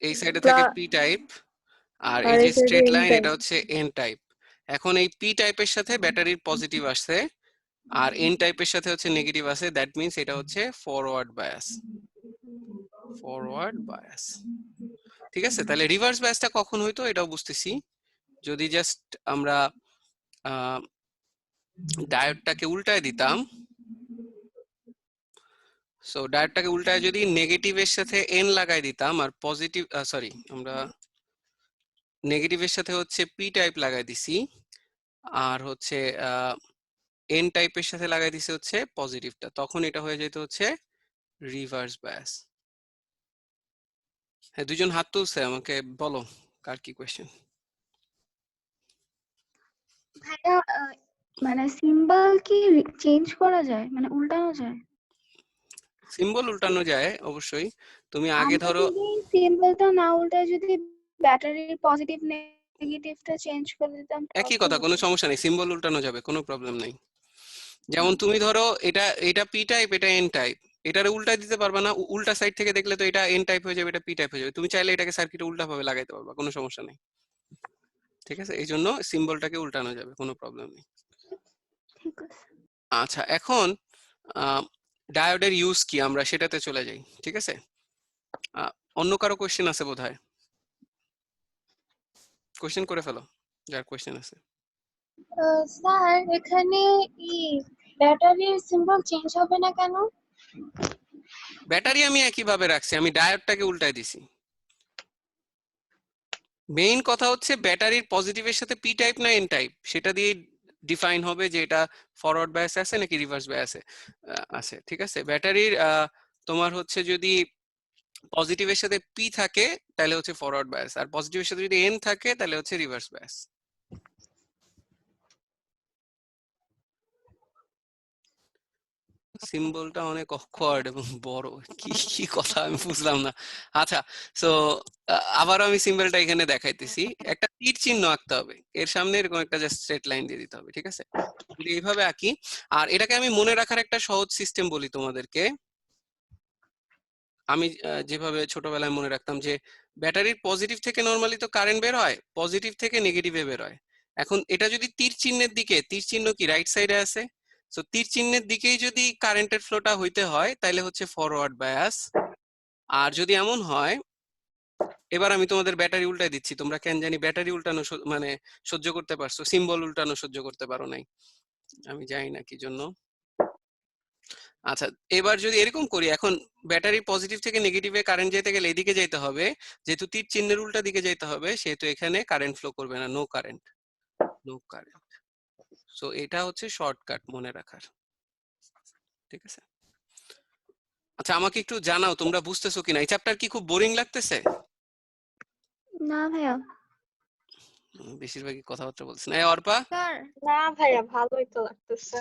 এই সাইডে থাকে পি টাইপ, আর এই যে স্ট্রেট লাইন এটা হচ্ছে এন টাইপ। এখন এই পি টাইপের সাথে ব্যাটারির পজিটিভ আসছে আর এন টাইপের সাথে হচ্ছে নেগেটিভ আছে, দ্যাট মিন্স এটা হচ্ছে ফরওয়ার্ড বায়াস। ফরওয়ার্ড বায়াস, ঠিক আছে। তাহলে রিভার্স বায়াসটা কখন হইতো এটাও বুঝতেছি, যদি জাস্ট আমরা ডায়োডটাকে উল্টায় দিতাম। সো ডায়োডটাকে উল্টায় যদি নেগেটিভের সাথে এন লাগাই দিতাম আর পজিটিভ সরি আমরা নেগেটিভের সাথে হচ্ছে পি টাইপ লাগাই দিছি আর হচ্ছে এন টাইপের সাথে লাগাই দিছি হচ্ছে পজিটিভটা, তখন এটা হয়ে যেত হচ্ছে রিভার্স বায়াস। হ্যাঁ, দুজন হাত তুলছে, আমাকে বলো কার কি কোয়েশ্চেন। ভাইয়া মানে সিম্বল কি চেঞ্জ করা যায়, মানে উল্টানো যায়? সিম্বল উল্টানো যায় অবশ্যই। তুমি আগে আমরা ধরো যদি সিম্বলটা না উল্টায় যদি ব্যাটারির পজিটিভ নেগেটিভটা চেঞ্জ করে দিতাম একই তখন কথা, কোনো সমস্যা নেই, সিম্বল উল্টানো যাবে, কোনো প্রবলেম নাই। যেমন তুমি ধরো এটা পি টাইপ, এটা এন টাইপ, এটারে উল্টা দিতে পারবা না, উল্টা সাইড থেকে দেখলে তো এটা এন টাইপ হয়ে যাবে, এটা পি টাইপ হয়ে যাবে। তুমি চাইলে এটাকে সার্কিটে উল্টা ভাবে লাগাইতে পারবা, কোনো সমস্যা নেই, ঠিক আছে। এই জন্য সিম্বলটাকে উল্টানো যাবে, কোনো প্রবলেম নেই। ঠিক আছে। আচ্ছা, এখন ডায়োডের ইউজ কি আমরা সেটাতে চলে যাই, ঠিক আছে। অন্য কারো কোশ্চেন আছে বোধহয়? কোশ্চেন করে ফেলো যার কোশ্চেন আছে। স্যার এখানে ব্যাটারির সিম্বল চেঞ্জ হবে না কেন? ব্যাটারি আমি একইভাবে রাখছি, আমি ডায়োডটাকে উল্টাই দিছি। মেইন কথা হচ্ছে ব্যাটারির পজিটিভের সাথে পি টাইপ না এন টাইপ, সেটা দিয়ে ডিফাইন হবে যে এটা ফরওয়ার্ড বায়াসে আছে নাকি রিভার্স বায়াসে আছে, ঠিক আছে। ব্যাটারির তোমার হচ্ছে যদি পজিটিভের সাথে পি থাকে তাহলে হচ্ছে ফরওয়ার্ড বায়াস, আর পজিটিভের সাথে যদি এন থাকে তাহলে হচ্ছে রিভার্স বায়াস। সিম্বলটা অনেক অকওয়ার্ড এবং বড়, কি কি কথা আমি বুঝলাম না। আচ্ছা, সো আবার আমি সিম্বলটা এখানে দেখাইতেছি, একটা তীর চিহ্ন আঁকতে হবে, এর সামনে এরকম একটা জাস্ট স্ট্রেট লাইন দিয়ে দিতে হবে, ঠিক আছে। যদি এইভাবে আঁকি, আর এটাকে আমি মনে রাখার একটা সহজ সিস্টেম বলি তোমাদেরকে। আমি যেভাবে ছোটবেলায় মনে রাখতাম যে ব্যাটারির পজিটিভ থেকে নরমালি তো কারেন্ট বের হয়, পজিটিভ থেকে নেগেটিভে বের হয়। এখন এটা যদি তীর চিহ্নের দিকে, তীর চিহ্ন কি রাইট সাইডে আছে, সো তীর চিহ্নের দিকেই যদি কারেন্টের ফ্লোটা হইতে হয় তাহলে হচ্ছে ফরওয়ার্ড বায়াস। আর যদি এমন হয়, এবার আমি তোমাদের ব্যাটারি উল্টাই দিচ্ছি, তোমরা কেন জানি ব্যাটারি উল্টানো মানে সহ্য করতে পারছো, সিম্বল উল্টানো সহ্য করতে পারো নাই, আমি জানি না কি জন্য। আচ্ছা, এবার যদি এরকম করি, এখন ব্যাটারি পজিটিভ থেকে নেগেটিভে কারেন্ট যেতে গেলে এদিকে যেতে হবে, যেহেতু তীর চিহ্নের উল্টা দিকে যেতে হবে সেহেতু এখানে কারেন্ট ফ্লো করবে না, no current, no current. So এটা হচ্ছে শর্টকাট মনে রাখার, ঠিক আছে। আচ্ছা, আমাকে একটু জানাও তোমরা বুঝতেছো কিনা, এই চ্যাপ্টার কি খুব বোরিং লাগতেছে? না ভাইয়া। বেশিরভাগই কথাবার্তা বলছেন। এই অর্পা? স্যার না ভাইয়া ভালোই তো লাগতেছে।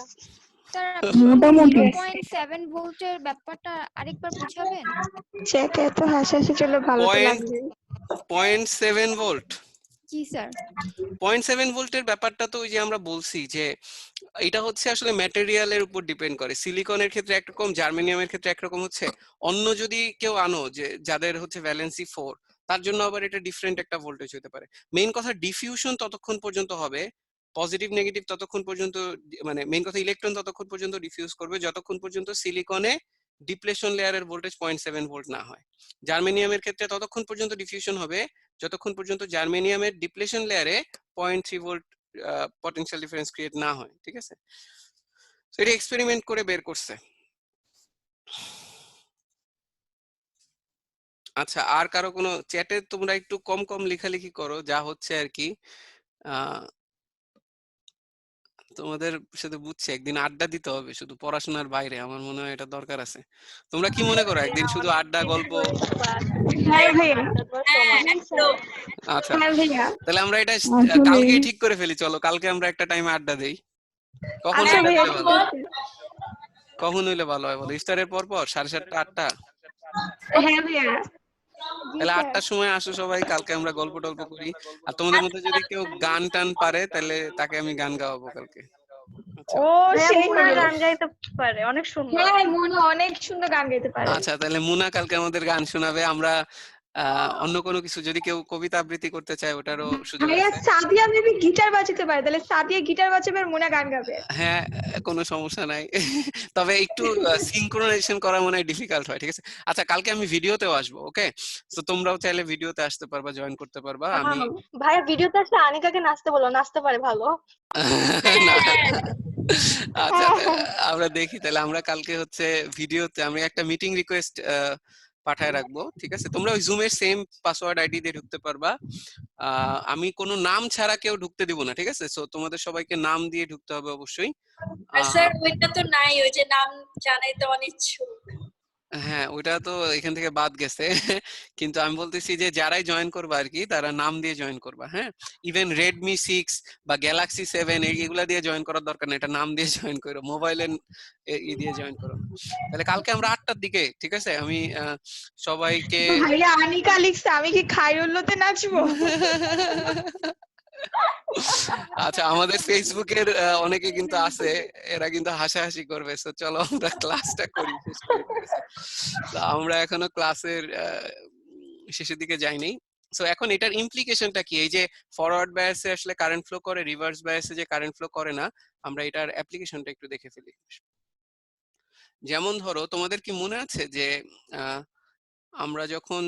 স্যার আপনি মোটামুটি 0.7 ভোল্টের ব্যাপারটা আরেকবার বুঝাবেন? চেক এত হাসাহাসি চলে ভালো তো লাগবে। 0.7 ভোল্ট? জি স্যার। 0.7 ভোল্টের ব্যাপারটা তো ওই যে আমরা বলছি যে এটা হচ্ছে আসলে ম্যাটেরিয়ালের উপর ডিপেন্ড করে, সিলিকনের ক্ষেত্রে একরকম, জার্মেনিয়ামের ক্ষেত্রে একরকম হচ্ছে, অন্য যদি কেউ আনো যে যাদের হচ্ছে ভ্যালেন্সি 4 তার জন্য আবার এটা ডিফারেন্ট একটা ভোল্টেজ হতে পারে। মেইন কথা ডিফিউশন ততক্ষণ পর্যন্ত হবে, পজিটিভ নেগেটিভ ততক্ষণ পর্যন্ত, মানে মেইন কথা ইলেকট্রন ততক্ষণ পর্যন্ত ডিফিউজ করবে যতক্ষণ পর্যন্ত সিলিকনে ডিপ্লেশন লেয়ারের ভোল্টেজ 0.7 ভোল্ট না হয়। জার্মেনিয়ামের ক্ষেত্রে ততক্ষণ পর্যন্ত ডিফিউশন হবে যতক্ষণ পর্যন্ত জার্মেনিয়ামের ডিপ্লেশন লেয়ারে 0.3 ভোল্ট পটেনশিয়াল ডিফারেন্স ক্রিয়েট না হয়, ঠিক আছে। সো এটা এক্সপেরিমেন্ট করে বের করছে। আচ্ছা, আর কারো কোনো চ্যাটে তোমরা একটু কম কম লেখালেখি করো, যা হচ্ছে আর কি। তোমাদের সাথে বুঝছি একদিন আড্ডা দিতে হবে শুধু পড়াশোনার বাইরে, আমার মনে হয় এটা দরকার আছে। তোমরা কি মনে করো একদিন শুধু আড্ডা গল্প? হ্যাঁ ভাইয়া। আচ্ছা, হ্যাঁ ভাইয়া। তাহলে আমরা এটা আসলে কালকেই ঠিক করে ফেলি, চলো কালকে আমরা একটা টাইমে আড্ডা দেই। কখন আচ্ছা আড্ডা ভাইয়া, দিলে ঠিক ভালো? আছে। কখন হইলে ভালো হয় বলো? ইফতারের পর পর 7:30 8টা? হ্যাঁ ভাইয়া। তাহলে 8টার সময় আসো সবাই, কালকে আমরা গল্প টল্প করি। আর তোমাদের মধ্যে যদি কেউ গান টান পারে তাহলে তাকে আমি গান গাওয়াবো কালকে। আচ্ছা ও ভাইয়া সেই মুনা হলো। গান গাইতে পারে, অনেক সুন্দর। হ্যাঁ মনে অনেক সুন্দর গান গাইতে পারে। আচ্ছা, তাহলে মুনা কালকে আমাদের গান শোনাবে। আমরা অন্য কোনো কিছু যদি কেউ কবিতা আবৃত্তি করতে চায় ওটারও সুযোগ ভাইয়া আছে। সাদিয়া মেবি গিটার বাজাতে পারে, তাহলে সাদিয়া গিটার বাজাবে আর মোনা গান গাবে। হ্যাঁ, কোনো সমস্যা নাই। তবে একটু সিনক্রোনাইজেশন করা মনে হয় ডিফিকাল্ট হয়, ঠিক আছে? আচ্ছা, কালকে আমি ভিডিওতেও আসবো, ওকে? তো তোমরাও চাইলে ভিডিওতে আসতে পারবা, জয়েন করতে পারবা। আমি ভাইয়া ভিডিওতে আসলে আনিকাকে নাচতে বলো, নাচতে পারে ভালো। না, আচ্ছা, আমরা দেখি তাহলে। আমরা কালকে হচ্ছে ভিডিওতে আমি একটা মিটিং রিকোয়েস্ট পাঠায় রাখবো, ঠিক আছে? তোমরা ওই জুমের সেম পাসওয়ার্ড আইডি দিয়ে ঢুকতে পারবা। আমি কোনো নাম ছাড়া কেউ ঢুকতে দিব না, ঠিক আছে? সো তোমাদের সবাইকে নাম দিয়ে ঢুকতে হবে অবশ্যই। আর স্যার ওইটা তো নাই, ওই যে নাম জানাইতে অনিচ্ছুক। হ্যাঁ, ওইটা তো এখান থেকে বাদ গেছে। কিন্তু আমি বলতেছি যে যারাই জয়েন করবা আর কি, তারা নাম দিয়ে জয়েন করবা, হ্যাঁ? ইভেন রেডমি 6 বা গ্যালাক্সি 7 এগুলা দিয়ে জয়েন করার দরকার নেই, এটা নাম দিয়ে জয়েন করো, মোবাইলের দিয়ে জয়েন করো না। তাহলে কালকে আমরা 8টার দিকে, ঠিক আছে? আমি সবাইকে ভাইয়া আনিকা লিখছে আমি কি খাইরুল্লাতে নাচবো? আচ্ছা, আমাদের ফেসবুকের অনেকে কিন্তু আছে, এরা কিন্তু হাসাহাসি করবে। সো চলো আমরা ক্লাসটা করি, শেষ করি, ঠিক আছে? তো আমরা এখনো ক্লাসের শেষের দিকে যাইনি। সো এখন এটার ইমপ্লিকেশনটা কি? এই যে ফরওয়ার্ড বায়াসে আসলে কারেন্ট ফ্লো করে, রিভার্স বায়াসে যে কারেন্ট ফ্লো করে না, আমরা এটার অ্যাপ্লিকেশনটা একটু দেখে ফেলি। যেমন ধরো, তোমাদের কি মনে আছে যে আমরা যখন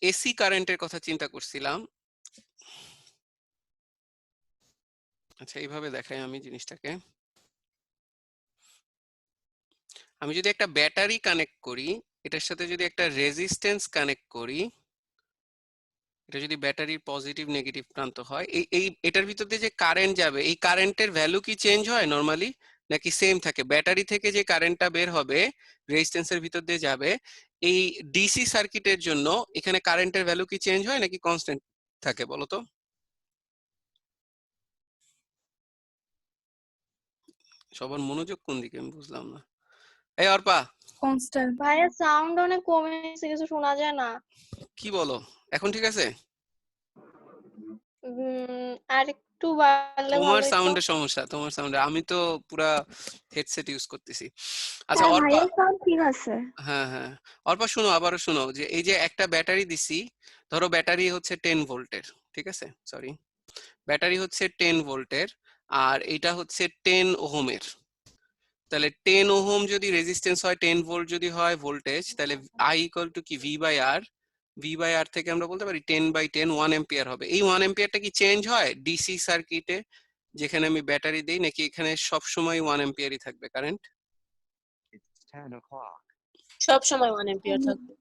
এসি কারেন্টের কথা চিন্তা করছিলাম, আচ্ছা এইভাবে দেখাই আমি জিনিসটাকে। আমি যদি একটা ব্যাটারি কানেক্ট করি, এটার সাথে যদি একটা রেজিস্ট্যান্স কানেক্ট করি, এটা যদি ব্যাটারির পজিটিভ নেগেটিভ প্রান্ত হয়, এটার ভিতর দিয়ে যে কারেন্ট যাবে, এই কারেন্টের ভ্যালু কি চেঞ্জ হয় নরমালি, নাকি সেম থাকে? ব্যাটারি থেকে যে কারেন্টটা বের হবে রেজিস্ট্যান্সের ভিতর দিয়ে যাবে, এই ডিসি সার্কিটের জন্য এখানে কারেন্টের ভ্যালু কি চেঞ্জ হয় নাকি কনস্ট্যান্ট থাকে বলো তো? সবার মনোযোগ কোন দিকে আমি বুঝলাম না। এই অর্পা, কনস্ট্যান্ট। ভাইয়া সাউন্ড অনেক কমে গেছে, কিছু শোনা যায় না। কি বলো, এখন ঠিক আছে? আর একটু বাড়লে ভালো তোমার হতো। সাউন্ডের সমস্যা, তোমার সাউন্ডে। আমি তো পুরা হেডসেট ইউজ করতেছি। আচ্ছা হ্যাঁ অর্পা, ভাইয়ের সাউন্ড ঠিক আছে। হ্যাঁ হ্যাঁ, অর্পা শুনো, আবারও শুনো, যে এই যে একটা ব্যাটারি দিছি, ধরো ব্যাটারি হচ্ছে 10 ভোল্টের, ঠিক আছে? সরি, ব্যাটারি হচ্ছে 10 ভোল্টের, আর এটা হচ্ছে 10 ওহমের। তাহলে 10 ওহম যদি রেজিস্ট্যান্স হয়, 10 ভোল্ট যদি হয় ভোল্টেজ, তাহলে আই ইকুয়াল টু কি V by R. V by R থেকে আমরা বলতে পারি 10/10 1 এম্পিয়ার হবে। এই 1 এম্পিয়ারটা কি চেঞ্জ হয় ডিসি সার্কিটে যেখানে আমি ব্যাটারি দেই, নাকি এখানে সব সময় 1 এম্পিয়ারই থাকবে কারেন্ট? সব সময় 1 এম্পিয়ার থাকবে।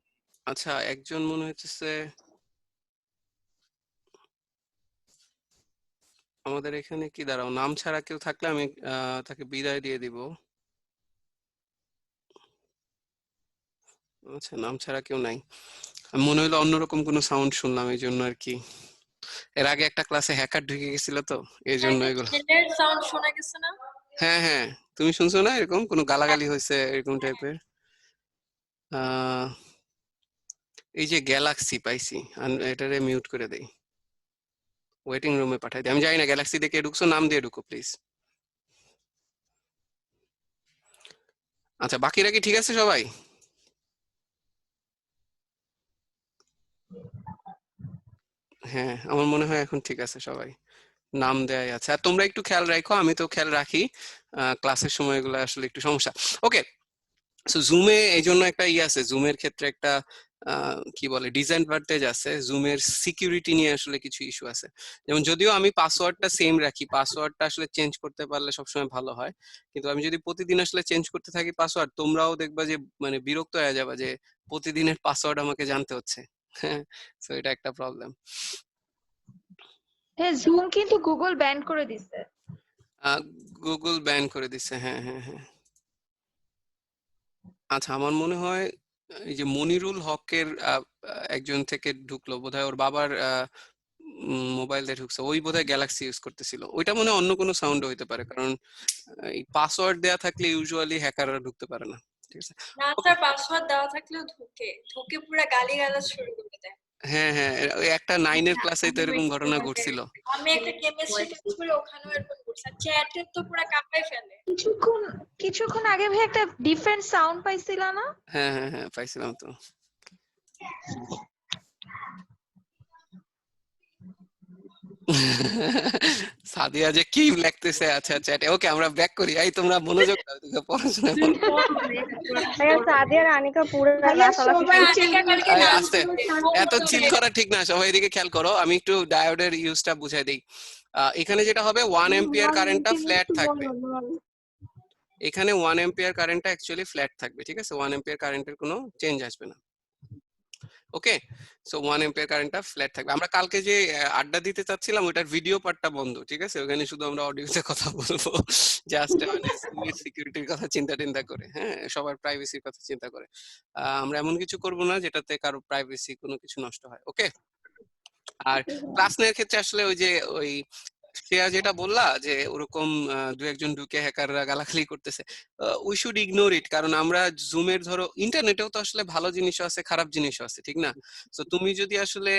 আচ্ছা, একজন মনে হচ্ছে আমাদের এখানে কি, দাঁড়াও, নাম ছাড়া কেউ থাকলে আমি তাকে বিদায় দিয়ে দিব। আচ্ছা, নাম ছাড়া কেউ নাই, মনে হলো অন্যরকম কোনো সাউন্ড শুনলাম, এই জন্য আর কি। এর আগে একটা ক্লাসে হ্যাকার ঢুকে গেছিল তো, এই জন্য এগুলো। ছেলের সাউন্ড শোনা গেছে না? হ্যাঁ হ্যাঁ, তুমি শুনছো না এরকম কোনো গালাগালি হয়েছে এরকম টাইপের? এই যে গ্যালাক্সি পাইছি, এটারে মিউট করে দেই, ওয়েটিং রুমে পাঠাই দিই। আমি জানি না গ্যালাক্সি দেখে ঢুকছো, নাম দিয়ে ঢুকো প্লিজ। আচ্ছা, বাকিরা কি ঠিক আছে সবাই? হ্যাঁ, আমার মনে হয় এখন ঠিক আছে সবাই, নাম দেয়াই আছে। আর তোমরা একটু খেয়াল রাখো, আমি তো খেয়াল রাখি, ক্লাসের সময় এগুলো আসলে একটু সমস্যা। ওকে, সো জুমে এই জন্য একটা আছে, জুমের ক্ষেত্রে একটা কি বলে ডিসঅ্যাডভান্টেজ আছে। জুমের সিকিউরিটি নিয়ে আসলে কিছু ইস্যু আছে। যেমন যদিও আমি পাসওয়ার্ডটা সেম রাখি, পাসওয়ার্ডটা আসলে চেঞ্জ করতে পারলে সবসময় ভালো হয়, কিন্তু আমি যদি প্রতিদিন আসলে চেঞ্জ করতে থাকি পাসওয়ার্ড, তোমরাও দেখবা যে মানে বিরক্ত হয়ে যাবে যে প্রতিদিনের পাসওয়ার্ড আমাকে জানতে হচ্ছে। হ্যাঁ, সো এটা একটা প্রবলেম। হ্যাঁ, জুম কিন্তু গুগল ব্যান করে দিছে। গুগল ব্যান করে দিছে, হ্যাঁ হ্যাঁ হ্যাঁ। আচ্ছা, আমার মনে হয় এই যে মনিরুল হকের একজন থেকে ঢুকলো বোধহয়, ওর বাবার মোবাইল দিয়ে ঢুকছে, ওই বোধহয় গ্যালাক্সি ইউজ করতেছিল। ওইটা মনে হয় অন্য কোনো সাউন্ড হইতে পারে, কারণ এই পাসওয়ার্ড দেয়া থাকলে ইউজুয়ালি হ্যাকাররা ঢুকতে পারে না, ঠিক আছে? না স্যার, পাসওয়ার্ড দেওয়া থাকলেও ঢুকে পুরো গালিগালাজ শুরু করে দেয়। হ্যাঁ হ্যাঁ, ওই একটা 9 এর ক্লাসে তো এরকম ঘটনা ঘটছিল। আমি একটা কেমিস্ট্রি ক্লাস করে ওখানেও এরকম করছি, চ্যাটে তো পুরো কাঁপাই ফেলে। কিছুক্ষণ আগে ভাই একটা ডিফারেন্ট সাউন্ড পাইছিল না? হ্যাঁ হ্যাঁ হ্যাঁ, পাইছিলাম তো। সাদিয়া যে কি লাগতেছে। আচ্ছা চ্যাটে, ওকে আমরা ব্যাক করি। এই তোমরা মনোযোগ দাও এদিকে পড়াশোনায়। সাদিয়া আর আনিকা পুরো ভাইয়া লাফালাফি সবাই করছে। আনিকা কালকে এই নাম আস্তে, এত চিল করা ঠিক না, সবাই এদিকে খেয়াল করো। আমি একটু ডায়োডের ইউজটা বুঝাই দেই। এখানে যেটা হবে 1 এম্পিয়ার কারেন্টটা ফ্ল্যাট থাকবে। এখানে 1 এম্পিয়ার কারেন্টটা অ্যাকচুয়ালি ফ্ল্যাট থাকবে, ঠিক আছে? 1 এম্পিয়ার কারেন্টের কোনো চেঞ্জ আসবে না। ওকে, সো 1 এম্পিয়ার কারেন্টটা ফ্ল্যাট থাকবে। আমরা কালকে যে আড্ডা দিতে চাচ্ছিলাম ওটার ভিডিও পার্টটা বন্ধ, ঠিক আছে? ওখানে শুধু আমরা অডিওতে কথা বলবো, জাস্ট মানে সিকিউরিটির কথা চিন্তা করে, হ্যাঁ, সবার প্রাইভেসির কথা চিন্তা করে। আমরা এমন কিছু করব না যেটাতে কারো প্রাইভেসি কোনো কিছু নষ্ট হয়। ওকে, আর ক্লাস নেওয়ার ক্ষেত্রে আসলে ওই শ্রেয়া যেটা বললা যে ওরকম দু একজন ঢুকে হ্যাকাররা গালাগালি করতেছে, উই শুড ইগনোর ইট। কারণ আমরা জুমের, ধরো ইন্টারনেটেও তো আসলে ভালো জিনিসও আছে খারাপ জিনিসও আছে, ঠিক না? তো তুমি যদি আসলে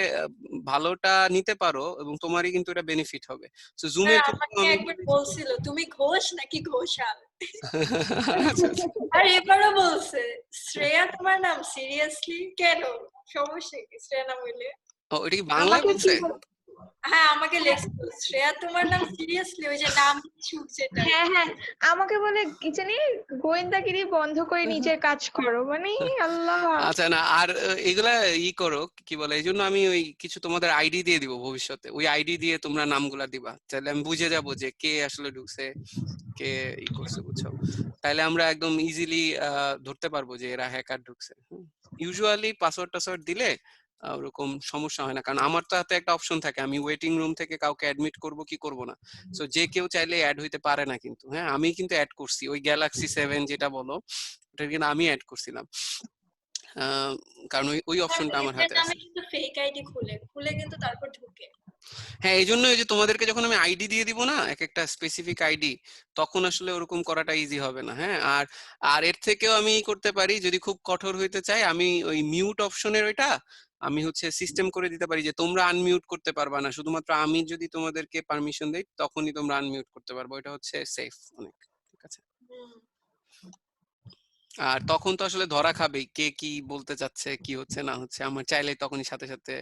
ভালোটা নিতে পারো এবং তোমারই কিন্তু এটা বেনিফিট হবে। তো জুমের ক্ষেত্রে আমাকে আমি একবার বলছিল তুমি ঘোষ নাকি ঘোষাল, আচ্ছা আচ্ছা, আর এবারও বলছে শ্রেয়া তোমার নাম সিরিয়াসলি কেন, সমস্যা কি শ্রেয়া নাম হইলে? ও এটা কি বাংলায় আমাকে কি বলছে? হ্যাঁ আমাকে লেখছিল শ্রেয়া তোমার নাম সিরিয়াসলি, ওই যে নাম ছুক যেটা। হ্যাঁ হ্যাঁ, আমাকে বলে কি জানি গোয়েন্দাগিরি বন্ধ করে নিজের কাজ করো, মানে আল্লাহ। আচ্ছা না, আর এগুলা করো, কি বলে, এই জন্য আমি ওই কিছু তোমাদের আইডি দিয়ে দিব ভবিষ্যতে। ওই আইডি দিয়ে তোমরা নামগুলা দিবা, তাহলে আমি বুঝে যাবো যে কে আসলে ঢুকছে, কে করছে, বুঝছো? তাহলে আমরা একদম ইজিলি ধরতে পারবো যে এরা হ্যাকার ঢুকছে। ইউজুয়ালি পাসওয়ার্ড টাসওয়ার্ড দিলে ওরকম সমস্যা হয় না, কারণ আমার তো হাতে একটা অপশন থাকে, আমি ওয়েটিং রুম থেকে কাউকে অ্যাডমিট করব কি করব না। সো যে কেউ চাইলে অ্যাড হইতে পারে না কিন্তু, হ্যাঁ আমি কিন্তু অ্যাড করছি ওই গ্যালাক্সি 7 যেটা বলো, ওটা কিন্তু আমি অ্যাড করছিলাম, কারণ ওই অপশনটা আমার নিজের হাতে নামে আছে। কিন্তু ফেক আইডি খুলে কিন্তু তারপর ঢুকে। হ্যাঁ, এই জন্য যে তোমাদেরকে যখন আমি আইডি দিয়ে দিব না, এক একটা স্পেসিফিক আইডি, তখন আসলে ওরকম করাটা ইজি হবে না। হ্যাঁ, আর আর এর থেকেও আমি করতে পারি, যদি খুব কঠোর হইতে চাই, আমি ওই মিউট অপশনের ওইটা আমি হচ্ছে সিস্টেম করে দিতে পারি যে তোমরা আনমিউট করতে পারবা না, শুধুমাত্র আমি যদি তোমাদেরকে পারমিশন দেই তখনই তোমরা আনমিউট করতে পারবে। ওইটা হচ্ছে সেফ অনেক, ঠিক আছে? আর তখন তো আসলে ধরা খাবেই কে কি বলতে চাচ্ছে, কি হচ্ছে না হচ্ছে, আমার চাইলে তখনই সাথে সাথে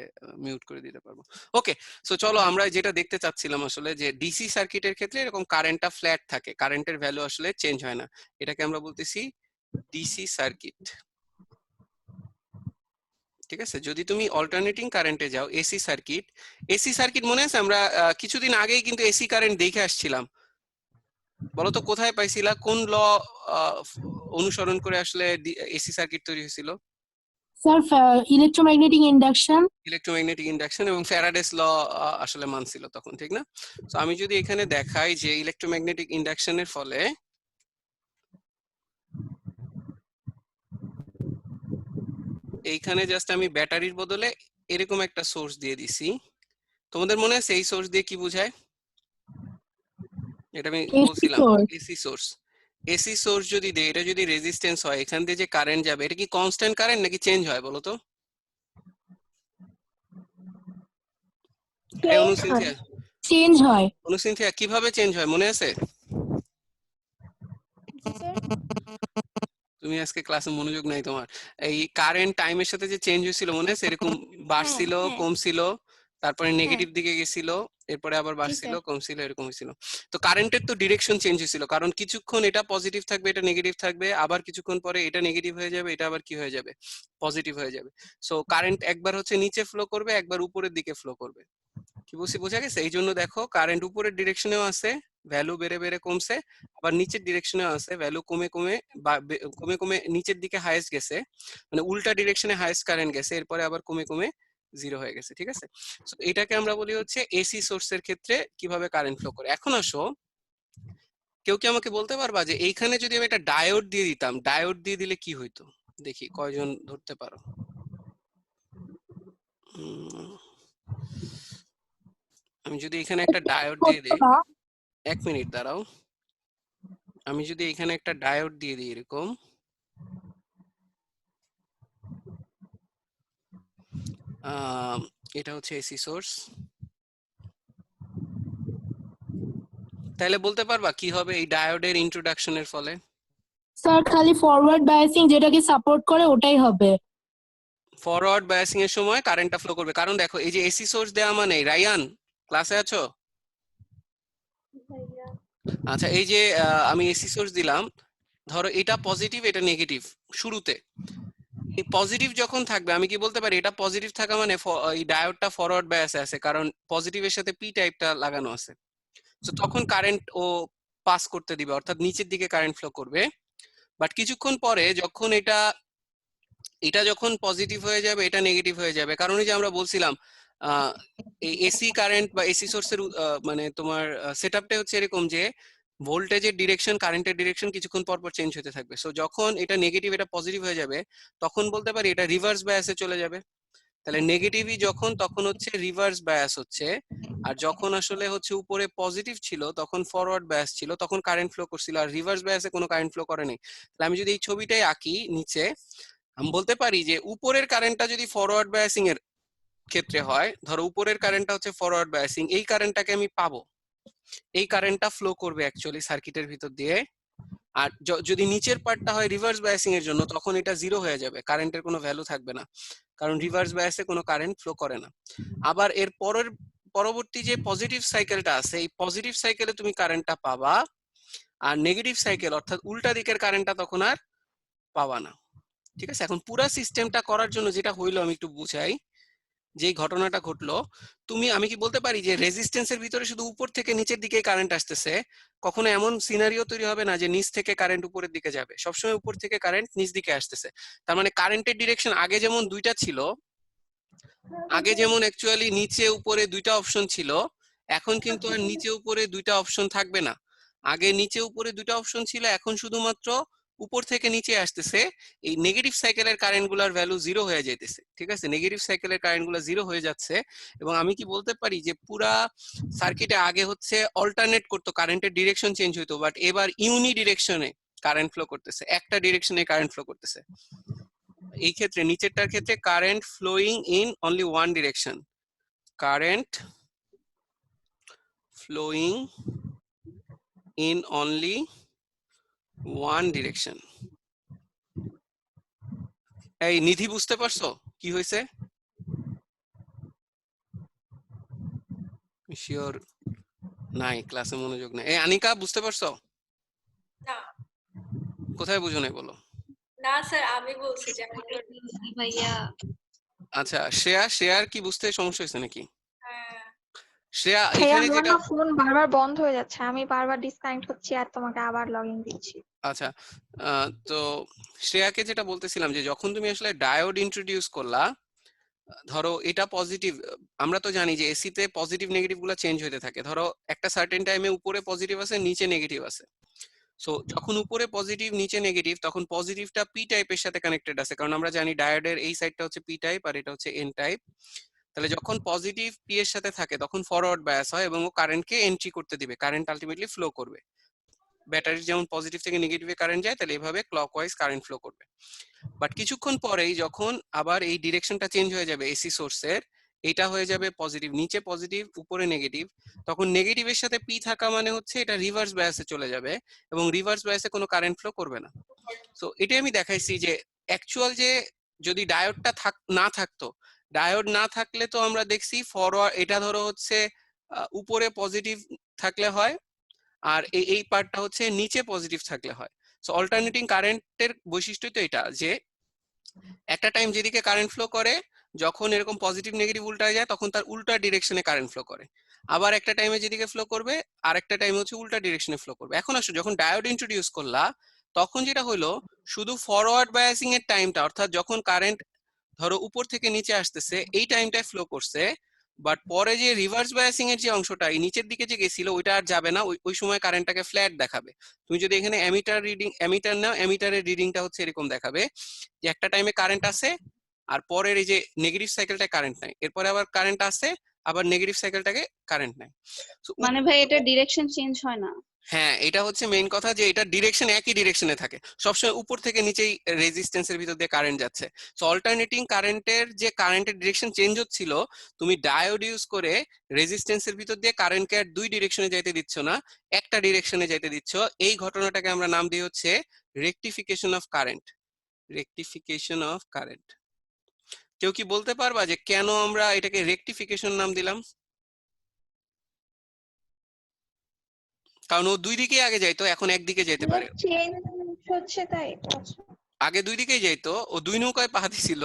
মিউট করে দিতে পারবো। ওকে, সো চলো আমরা যেটা দেখতে চাচ্ছিলাম আসলে, যে ডিসি সার্কিটের ক্ষেত্রে এরকম কারেন্টটা ফ্ল্যাট থাকে, কারেন্টের ভ্যালু আসলে চেঞ্জ হয় না, এটাকে আমরা বলতেছি ডিসি সার্কিট, ঠিক আছে? যদি তুমি অল্টারনেটিং কারেন্টে যাও, এসি সার্কিট, এসি সার্কিট মনে আছে আমরা কিছুদিন আগেই কিন্তু এসি কারেন্ট দেখে আসছিলাম, বলতো কোথায় পাইছিলা, কোন ল অনুসরণ করে আসলে এসি সার্কিট তৈরি হয়েছিল? Sir electromagnetic induction. Electromagnetic induction এবং ফ্যারাডেস ল আসলে মানছিল তখন, ঠিক না? তো আমি যদি এখানে দেখাই যে ইলেকট্রোম্যাগনেটিক ইন্ডাকশনের ফলে এইখানে জাস্ট আমি ব্যাটারির বদলে এরকম একটা সোর্স দিয়ে দিছি, তোমাদের মনে আছে এই সোর্স দিয়ে কি বোঝায়? এটা আমি বলছিলাম এসি সোর্স। এসি সোর্স যদি দেই, এটা যদি রেজিস্ট্যান্স হয়, এখান দিয়ে যে কারেন্ট যাবে এটা কি কনস্ট্যান্ট কারেন্ট নাকি চেঞ্জ হয় বলো তো? এই অনুসিনথিয়া, চেঞ্জ হয়। অনুসিনথিয়া কিভাবে চেঞ্জ হয় মনে আছে? তুমি আজকে ক্লাসে মনোযোগ নাই তোমার। এই কারেন্ট টাইমের সাথে যে চেঞ্জ হয়েছিল মনে আছে, এরকম বাড়ছিল কমছিল, তারপরে নেগেটিভ দিকে গেছিল, এরপরে আবার বাড়ছিল কমছিল, এরকম হয়েছিল। তো কারেন্টের তো ডিরেকশন চেঞ্জ হয়েছিল, কারণ কিছুক্ষণ এটা পজিটিভ থাকবে, এটা নেগেটিভ থাকবে, আবার কিছুক্ষণ পরে এটা নেগেটিভ হয়ে যাবে, এটা আবার কি হয়ে যাবে, পজিটিভ হয়ে যাবে। সো কারেন্ট একবার হচ্ছে নিচে ফ্লো করবে, একবার উপরের দিকে ফ্লো করবে। কি বলছি বোঝা গেছে? এই জন্য দেখো কারেন্ট উপরের ডিরেকশনেও আছে, ভ্যালু বেড়ে বেড়ে কমছে, আবার নিচের ডিরেকশনেও আছে, ভ্যালু কমে কমে কমে কমে নিচের দিকে হাইয়েস্ট গেছে, মানে উল্টা ডিরেকশনে হাইয়েস্ট কারেন্ট গেছে, এরপরে আবার কমে কমে জিরো হয়ে গেছে, ঠিক আছে? সো এটাকে আমরা বলি হচ্ছে এসি সোর্সের ক্ষেত্রে কিভাবে কারেন্ট ফ্লো করে। এখন আসো, কেউ কি আমাকে বলতে পারবা যে এইখানে যদি আমি একটা ডায়োড দিয়ে দিতাম, ডায়োড দিয়ে দিলে কি হইতো? দেখি কয়জন ধরতে পারো। আমি যদি এখানে একটা ডায়োড দিয়ে দিই, 1 মিনিট দাঁড়াও, আমি যদি এখানে একটা ডায়োড দিয়ে দিই এরকম, এটা হচ্ছে এসি সোর্স। তাহলে বলতে পারবা কি হবে এই ডায়োডের ইন্ট্রোডাকশনের ফলে? স্যার খালি ফরওয়ার্ড বায়াসিং যেটাকে সাপোর্ট করে ওটাই হবে। ফরওয়ার্ড বায়াসিং এর সময় কারেন্টটা ফ্লো করবে, কারণ দেখো এই যে এসি সোর্স দেওয়া মানে, রায়ান ক্লাসে আছো? আচ্ছা, এই যে আমি এসি সোর্স দিলাম, ধরো এটা পজিটিভ এটা নেগেটিভ শুরুতে। এই পজিটিভ যখন থাকবে আমি কি বলতে পারি এটা পজিটিভ থাকা মানে এই ডায়োডটা ফরওয়ার্ড বায়াসে আছে, কারণ পজিটিভের সাথে পি টাইপটা লাগানো আছে। তো তখন কারেন্ট ও পাস করতে দিবে, অর্থাৎ নিচের দিকে কারেন্ট ফ্লো করবে। বাট কিছুক্ষণ পরে যখন এটা যখন পজিটিভ হয়ে যাবে এটা নেগেটিভ হয়ে যাবে, কারণ এই যে আমরা বলছিলাম এই এসি কারেন্ট বা এসি সোর্সের মানে তোমার সেটআপটা হচ্ছে এরকম যে ভোল্টেজের ডিরেকশন কারেন্টের ডিরেকশন কিছুক্ষণ পর পর চেঞ্জ হতে থাকবে। সো যখন এটা নেগেটিভ এটা পজিটিভ হয়ে যাবে তখন বলতে পারি এটা রিভার্স বায়াসে চলে যাবে। তাহলে নেগেটিভই যখন তখন হচ্ছে রিভার্স বায়াস হচ্ছে, আর যখন আসলে হচ্ছে উপরে পজিটিভ ছিল তখন ফরওয়ার্ড বায়াস ছিল, তখন কারেন্ট ফ্লো করছিল, আর রিভার্স বায়াসে কোনো কারেন্ট ফ্লো করেনি। তাহলে আমি যদি এই ছবিটাই আঁকি নিচে, আমি বলতে পারি যে উপরের কারেন্টটা যদি ফরওয়ার্ড বায়াসিং এর ক্ষেত্রে হয়, ধরো উপরের কারেন্টটা হচ্ছে ফরওয়ার্ড বায়াসিং, এই কারেন্টটাকে আমি পাবো, এই কারেন্টটা ফ্লো করবে অ্যাকচুয়ালি সার্কিটের ভিতর দিয়ে। আর যদি নিচের পার্টটা হয় রিভার্স বায়াসিং এর জন্য, তখন এটা জিরো হয়ে যাবে, কারেন্টের কোনো ভ্যালু থাকবে না, কারণ রিভার্স বায়াসে কোনো কারেন্ট ফ্লো করে না। আবার এর পরবর্তী যে পজিটিভ সাইকেলটা আছে, এই পজিটিভ সাইকেলে তুমি কারেন্টটা পাবা, আর নেগেটিভ সাইকেল অর্থাৎ উল্টা দিকের কারেন্টটা তখন আর পাবা না। ঠিক আছে, এখন পুরা সিস্টেমটা করার জন্য যেটা হইলো আমি একটু বুঝাই, যে ঘটনাটা ঘটলো, আমি কি বলতে পারি যে রেজিস্ট্যান্সের ভিতরে শুধু উপর থেকে নিচের দিকে কারেন্ট আসতেছে, কখনো এমন সিনারিও তৈরি হবে না যে নিচ থেকে কারেন্ট উপরের দিকে যাবে, সবসময় উপর থেকে কারেন্ট নিচ দিকে আসতেছে। তার মানে কারেন্টের ডিরেকশন আগে যেমন দুইটা ছিল, আগে যেমন অ্যাকচুয়ালি নিচে উপরে দুইটা অপশন ছিল, এখন কিন্তু আর নিচে উপরে দুইটা অপশন থাকবে না। আগে নিচে উপরে দুইটা অপশন ছিল, এখন শুধুমাত্র উপর থেকে নিচে আসতেছে। এই নেগেটিভ সাইকেলের কারেন্ট গুলার ভ্যালু জিরো হয়ে যাইতেছে। ঠিক আছে, নেগেটিভ সাইকেলের কারেন্ট গুলো জিরো হয়ে যাচ্ছে, এবং আমি কি বলতে পারি যে পুরা সার্কিটে আগে হচ্ছে অল্টারনেট করতো, কারেন্টের ডিরেকশন চেঞ্জ হইতো, বাট এবার ইউনি ডিরেকশনে কারেন্ট ফ্লো করতেছে, একটা ডিরেকশনে কারেন্ট ফ্লো করতেছে। এই ক্ষেত্রে নিচেরটার ক্ষেত্রে current flowing in only one direction, current flowing in only one direction. এই নিধি বুঝতে পারছো কি হয়েছে? শিওর নাই, ক্লাসে মনোযোগ নাই। এই আনিকা বুঝতে পারছো? না কোথায় বুঝো নাই বলো? না স্যার, আমি বলছি যে আমি ভাইয়া আচ্ছা, শ্রেয়ার কি বুঝতে সমস্যা হয়েছে নাকি? হ্যাঁ শ্রেয়া ভাইয়া এখানে আমার যেটা, না ফোন বারবার বন্ধ হয়ে যাচ্ছে, আমি বারবার ডিসকানেক্ট হচ্ছি আর তোমাকে আবার লগ ইন দিচ্ছি। আচ্ছা তো শ্রেয়াকে যেটা বলতেছিলাম যে যখন তুমি আসলে ডায়োড ইন্ট্রোডিউস করলা, ধরো এটা পজিটিভ, আমরা তো জানি যে এসিতে পজিটিভ নেগেটিভ গুলো চেঞ্জ হতে থাকে, ধরো একটা সার্টেন টাইমে উপরে পজিটিভ আছে নিচে নেগেটিভ আছে। সো যখন উপরে পজিটিভ নিচে নেগেটিভ, তখন পজিটিভটা পি টাইপের সাথে কানেক্টেড আছে, কারণ আমরা জানি ডায়োডের এই সাইডটা হচ্ছে পি টাইপ আর এটা হচ্ছে এন টাইপ। তাহলে যখন পজিটিভ পি এর সাথে থাকে তখন ফরওয়ার্ড বায়াস হয় এবং ও কারেন্টকে এন্ট্রি করতে দিবে, কারেন্ট আলটিমেটলি ফ্লো করবে। ব্যাটারি যেমন পজিটিভ থেকে নেগেটিভে কারেন্ট যায়, তাহলে এভাবে ক্লকওয়াইজ কারেন্ট ফ্লো করবে। বাট কিছুক্ষণ পরেই যখন আবার এই ডিরেকশনটা চেঞ্জ হয়ে যাবে এসি সোর্সের, এটা হয়ে যাবে পজিটিভ নিচে পজিটিভ উপরে নেগেটিভ, তখন নেগেটিভের সাথে পি থাকা মানে হচ্ছে এটা রিভার্স বায়াসে চলে যাবে এবং রিভার্স বায়াসে কোনো কারেন্ট ফ্লো করবে না। সো এটাই আমি দেখাইছি যে অ্যাকচুয়াল যে যদি ডায়োডটা না থাকতো, ডায়োড না থাকলে তো আমরা দেখছি ফরওয়ার্ড, এটা ধরো হচ্ছে উপরে পজিটিভ থাকলে হয়, আর এই পার্টটা হচ্ছে নিচে পজিটিভ থাকলে হয়। সো অল্টারনেটিং কারেন্টের বৈশিষ্ট্য তো এটা যে একটা টাইম যেদিকে কারেন্ট ফ্লো করে, যখন এরকম পজিটিভ নেগেটিভ উল্টায় যায় তখন তার উল্টা ডিরেকশনে কারেন্ট ফ্লো করে, আবার একটা টাইমে যেদিকে ফ্লো করবে আর একটা টাইমে হচ্ছে উল্টা ডিরেকশনে ফ্লো করবে। এখন আসলে যখন ডায়োড ইন্ট্রোডিউস করলা, তখন যেটা হলো শুধু ফরওয়ার্ড বায়াসিং এর টাইমটা, অর্থাৎ যখন কারেন্ট ধরো উপর থেকে নিচে আসতেছে এই টাইমটায় ফ্লো করছে, বাট পরে যে রিভার্স বায়াসিং এর যে অংশটা এই নিচের দিকে যে গেছিল ওইটা আর যাবে না, ওই সময় কারেন্টটাকে ফ্ল্যাট দেখাবে। তুমি যদি এখানে অ্যামিটার নাও, অ্যামিটারের রিডিংটা হচ্ছে এরকম দেখাবে যে একটা টাইমে কারেন্ট আসে আর পরের এই যে নেগেটিভ সাইকেলটায় কারেন্ট নাই, এরপরে আবার কারেন্ট আসে আবার নেগেটিভ সাইকেলটাকে কারেন্ট নাই। মানে ভাই এটা ডিরেকশন চেঞ্জ হয় না? হ্যাঁ, এটা হচ্ছে মেইন কথা যে এটা ডিরেকশন একই ডিরেকশনে থাকে, সবসময় উপর থেকে নিচেই রেজিস্ট্যান্সের ভিতর দিয়ে কারেন্ট যাচ্ছে। সো অল্টারনেটিং কারেন্টের যে কারেন্টের ডিরেকশন চেঞ্জ হচ্ছিল, তুমি ডায়োড ইউজ করে রেজিস্ট্যান্সের ভিতর দিয়ে কারেন্টকে আর দুই ডিরেকশনে যাইতে দিচ্ছ না, একটা ডিরেকশনে যাইতে দিচ্ছ। এই ঘটনাটাকে আমরা নাম দিই হচ্ছে rectification of current. Rectification of current. কেউ কি বলতে পারবা যে কেন আমরা এটাকে রেকটিফিকেশন নাম দিলাম? কারণ ও দুই দিকে আগে যাইতো, এখন একদিকে যেতে পারে। চেঞ্জ হচ্ছে তাই। আচ্ছা। আগে দুই দিকেই যাইতো, ও দুই নৌকায় পা দিছিল,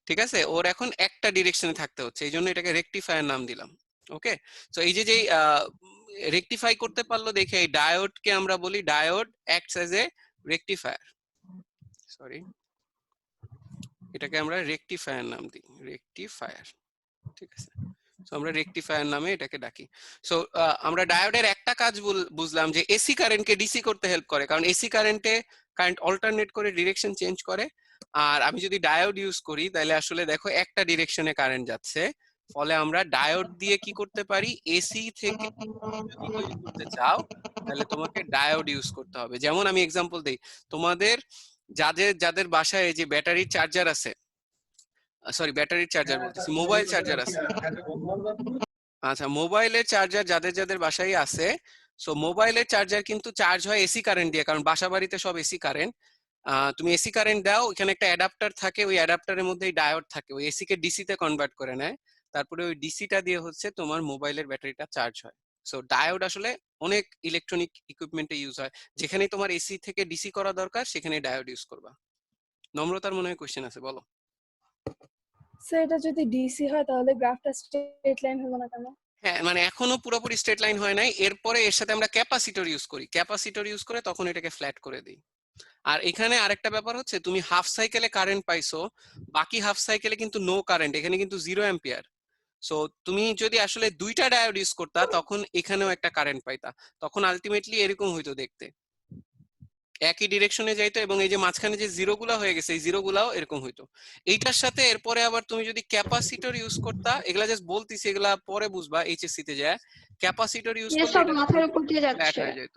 ঠিক আছে, ওর এখন একটা ডিরেকশনে থাকতে হচ্ছে, এই জন্য এটাকে রেকটিফায়ার নাম দিলাম। ওকে, তো এই যে যে রেকটিফাই করতে পারলো দেখে এই ডায়োডকে আমরা বলি diode acts as a rectifier. Sorry, এটাকে আমরা রেকটিফায়ার নাম দিই, রেকটিফায়ার, ঠিক আছে। সো আমরা রেকটিফায়ার নামে এটাকে ডাকি। সো আমরা ডায়োডের একটা কাজ বুঝলাম যে এসি কারেন্টকে ডিসি করতে হেল্প করে, কারণ এসি কারেন্টে কারেন্ট অল্টারনেট করে ডিরেকশন চেঞ্জ করে। আর আমি যদি ডায়োড ইউজ করি তাহলে আসলে দেখো একটা ডিরেকশনে কারেন্ট যাচ্ছে, ফলে আমরা ডায়োড দিয়ে কি করতে পারি, এসি থেকে যদি তৈরি করতে চাও তাহলে তোমাকে ডায়োড ইউজ করতে হবে। যেমন আমি এক্সাম্পল দেই, তোমাদের যাদের যাদের বাসায় যে ব্যাটারির চার্জার আছে, সরি ব্যাটারির চার্জার বলতেছি, মোবাইল চার্জার আছে, আচ্ছা মোবাইলের চার্জার যাদের যাদের বাসায় আছে, সো মোবাইলের চার্জার কিন্তু চার্জ হয় এসি কারেন্ট দিয়ে, কারণ বাসা বাড়িতে সব এসি কারেন্ট। তুমি এসি কারেন্ট দাও, ওখানে একটা অ্যাডাপ্টার থাকে, ওই অ্যাডাপ্টারের মধ্যে ডায়োড থাকে, ওই এসি কে ডিসি তে কনভার্ট করে নেয়, তারপরে ওই ডিসিটা দিয়ে হচ্ছে তোমার মোবাইলের ব্যাটারিটা চার্জ হয়। সো ডায়োড আসলে অনেক ইলেকট্রনিক ইকুইপমেন্টে ইউজ হয়, যেখানে তোমার এসি থেকে ডিসি করা দরকার সেখানে ডায়োড ইউজ করবা। নম্রতার মনে হয় কোশ্চেন আছে, বলো। স্যার এটা যদি ডিসি হয় তাহলে গ্রাফটা স্ট্রেট লাইন হলো না কেন? হ্যাঁ, মানে এখনো পুরোপুরি স্ট্রেট লাইন হয় নাই, এরপরে এর সাথে আমরা ক্যাপাসিটর ইউজ করি, ক্যাপাসিটর ইউজ করে তখন এটাকে ফ্ল্যাট করে দিই। আর এখানে আরেকটা ব্যাপার হচ্ছে, তুমি হাফ সাইকেলে কারেন্ট পাইছো, বাকি হাফ সাইকেলে কিন্তু নো কারেন্ট, এখানে কিন্তু 0 অ্যাম্পিয়ার। সো তুমি যদি আসলে দুইটা ডায়োড ইউজ করতা তখন এখানেও একটা কারেন্ট পাইতা, তখন আলটিমেটলি এরকম হইতো দেখতে, একই ডিরেকশনে যাইতো, এবং এই যে মাঝখানে যে জিরো গুলা হয়ে গেছে এই জিরো গুলাও এরকম হইতো। এইটার সাথে এরপরে আবার তুমি যদি ক্যাপাসিটর ইউজ করতা, এগুলা জাস্ট বলতিছি, এগুলা পরে বুঝবা এইচএসসি তে যায়, ক্যাপাসিটর ইউজ করলে সব এটা মাথার উপর দিয়ে ফ্ল্যাট যাচ্ছে। হয়ে যেত,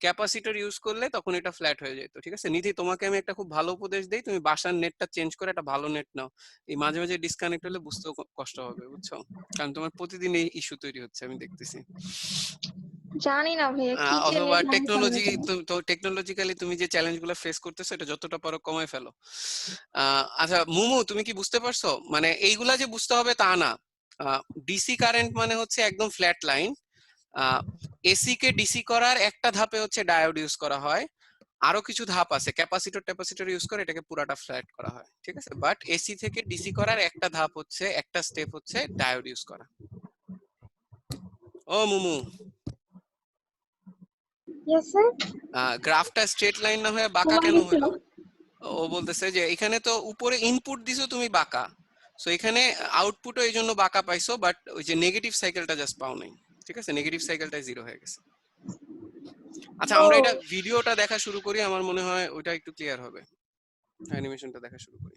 ক্যাপাসিটর ইউজ করলে তখন এটা ফ্ল্যাট হয়ে যেত। ঠিক আছে নিধি, তোমাকে আমি একটা খুব ভালো উপদেশ দেই, তুমি বাসার নেটটা চেঞ্জ করে একটা ভালো নেট নাও, এই মাঝে মাঝে ডিসকানেক্ট হলে বুঝতেও কষ্ট হবে, বুঝছো, কারণ তোমার প্রতিদিন এই ইস্যু তৈরি হচ্ছে আমি দেখতেছি। জানি না ভাইয়া কি যে অথবা নেট নাই সামনে থেকে। টেকনোলজিক্যালি তুমি যে চ্যালেঞ্জ গুলো ফেস করতেছো এটা যতটা পারো কমায় ফেলো। আচ্ছা মুমু, তুমি কি বুঝতে পারছো, মানে এইগুলা যে বুঝতে হবে তা না, ডিসি কারেন্ট মানে হচ্ছে একদম ফ্ল্যাট লাইন, এসি কে ডিসি করার একটা ধাপে হচ্ছে ডায়োড ইউজ করা হয়, আরো কিছু ধাপ আছে, ক্যাপাসিটর ইউজ করে এটাকে পুরাটা ফ্ল্যাট করা হয়, ঠিক আছে, বাট এসি থেকে ডিসি করার একটা ধাপ হচ্ছে, একটা স্টেপ হচ্ছে ডায়োড ইউজ করা। ও মুমু, ইয়েস স্যার। গ্রাফটা স্ট্রেট লাইন না হয়ে বাঁকা কেন হলো? ও বলতেছে যে এখানে তো উপরে ইনপুট দিছো তুমি বাঁকা, সো এখানে আউটপুটও এই জন্য বাঁকা পাইছো, বাট ওই যে নেগেটিভ সাইকেলটা জাস্ট পাও নাই, ঠিক আছে, নেগেটিভ সাইকেলটা জিরো হয়ে গেছে। আচ্ছা আমরা এটা ভিডিওটা দেখা শুরু করি, আমার মনে হয় ওইটা একটু ক্লিয়ার হবে, অ্যানিমেশনটা দেখা শুরু করি।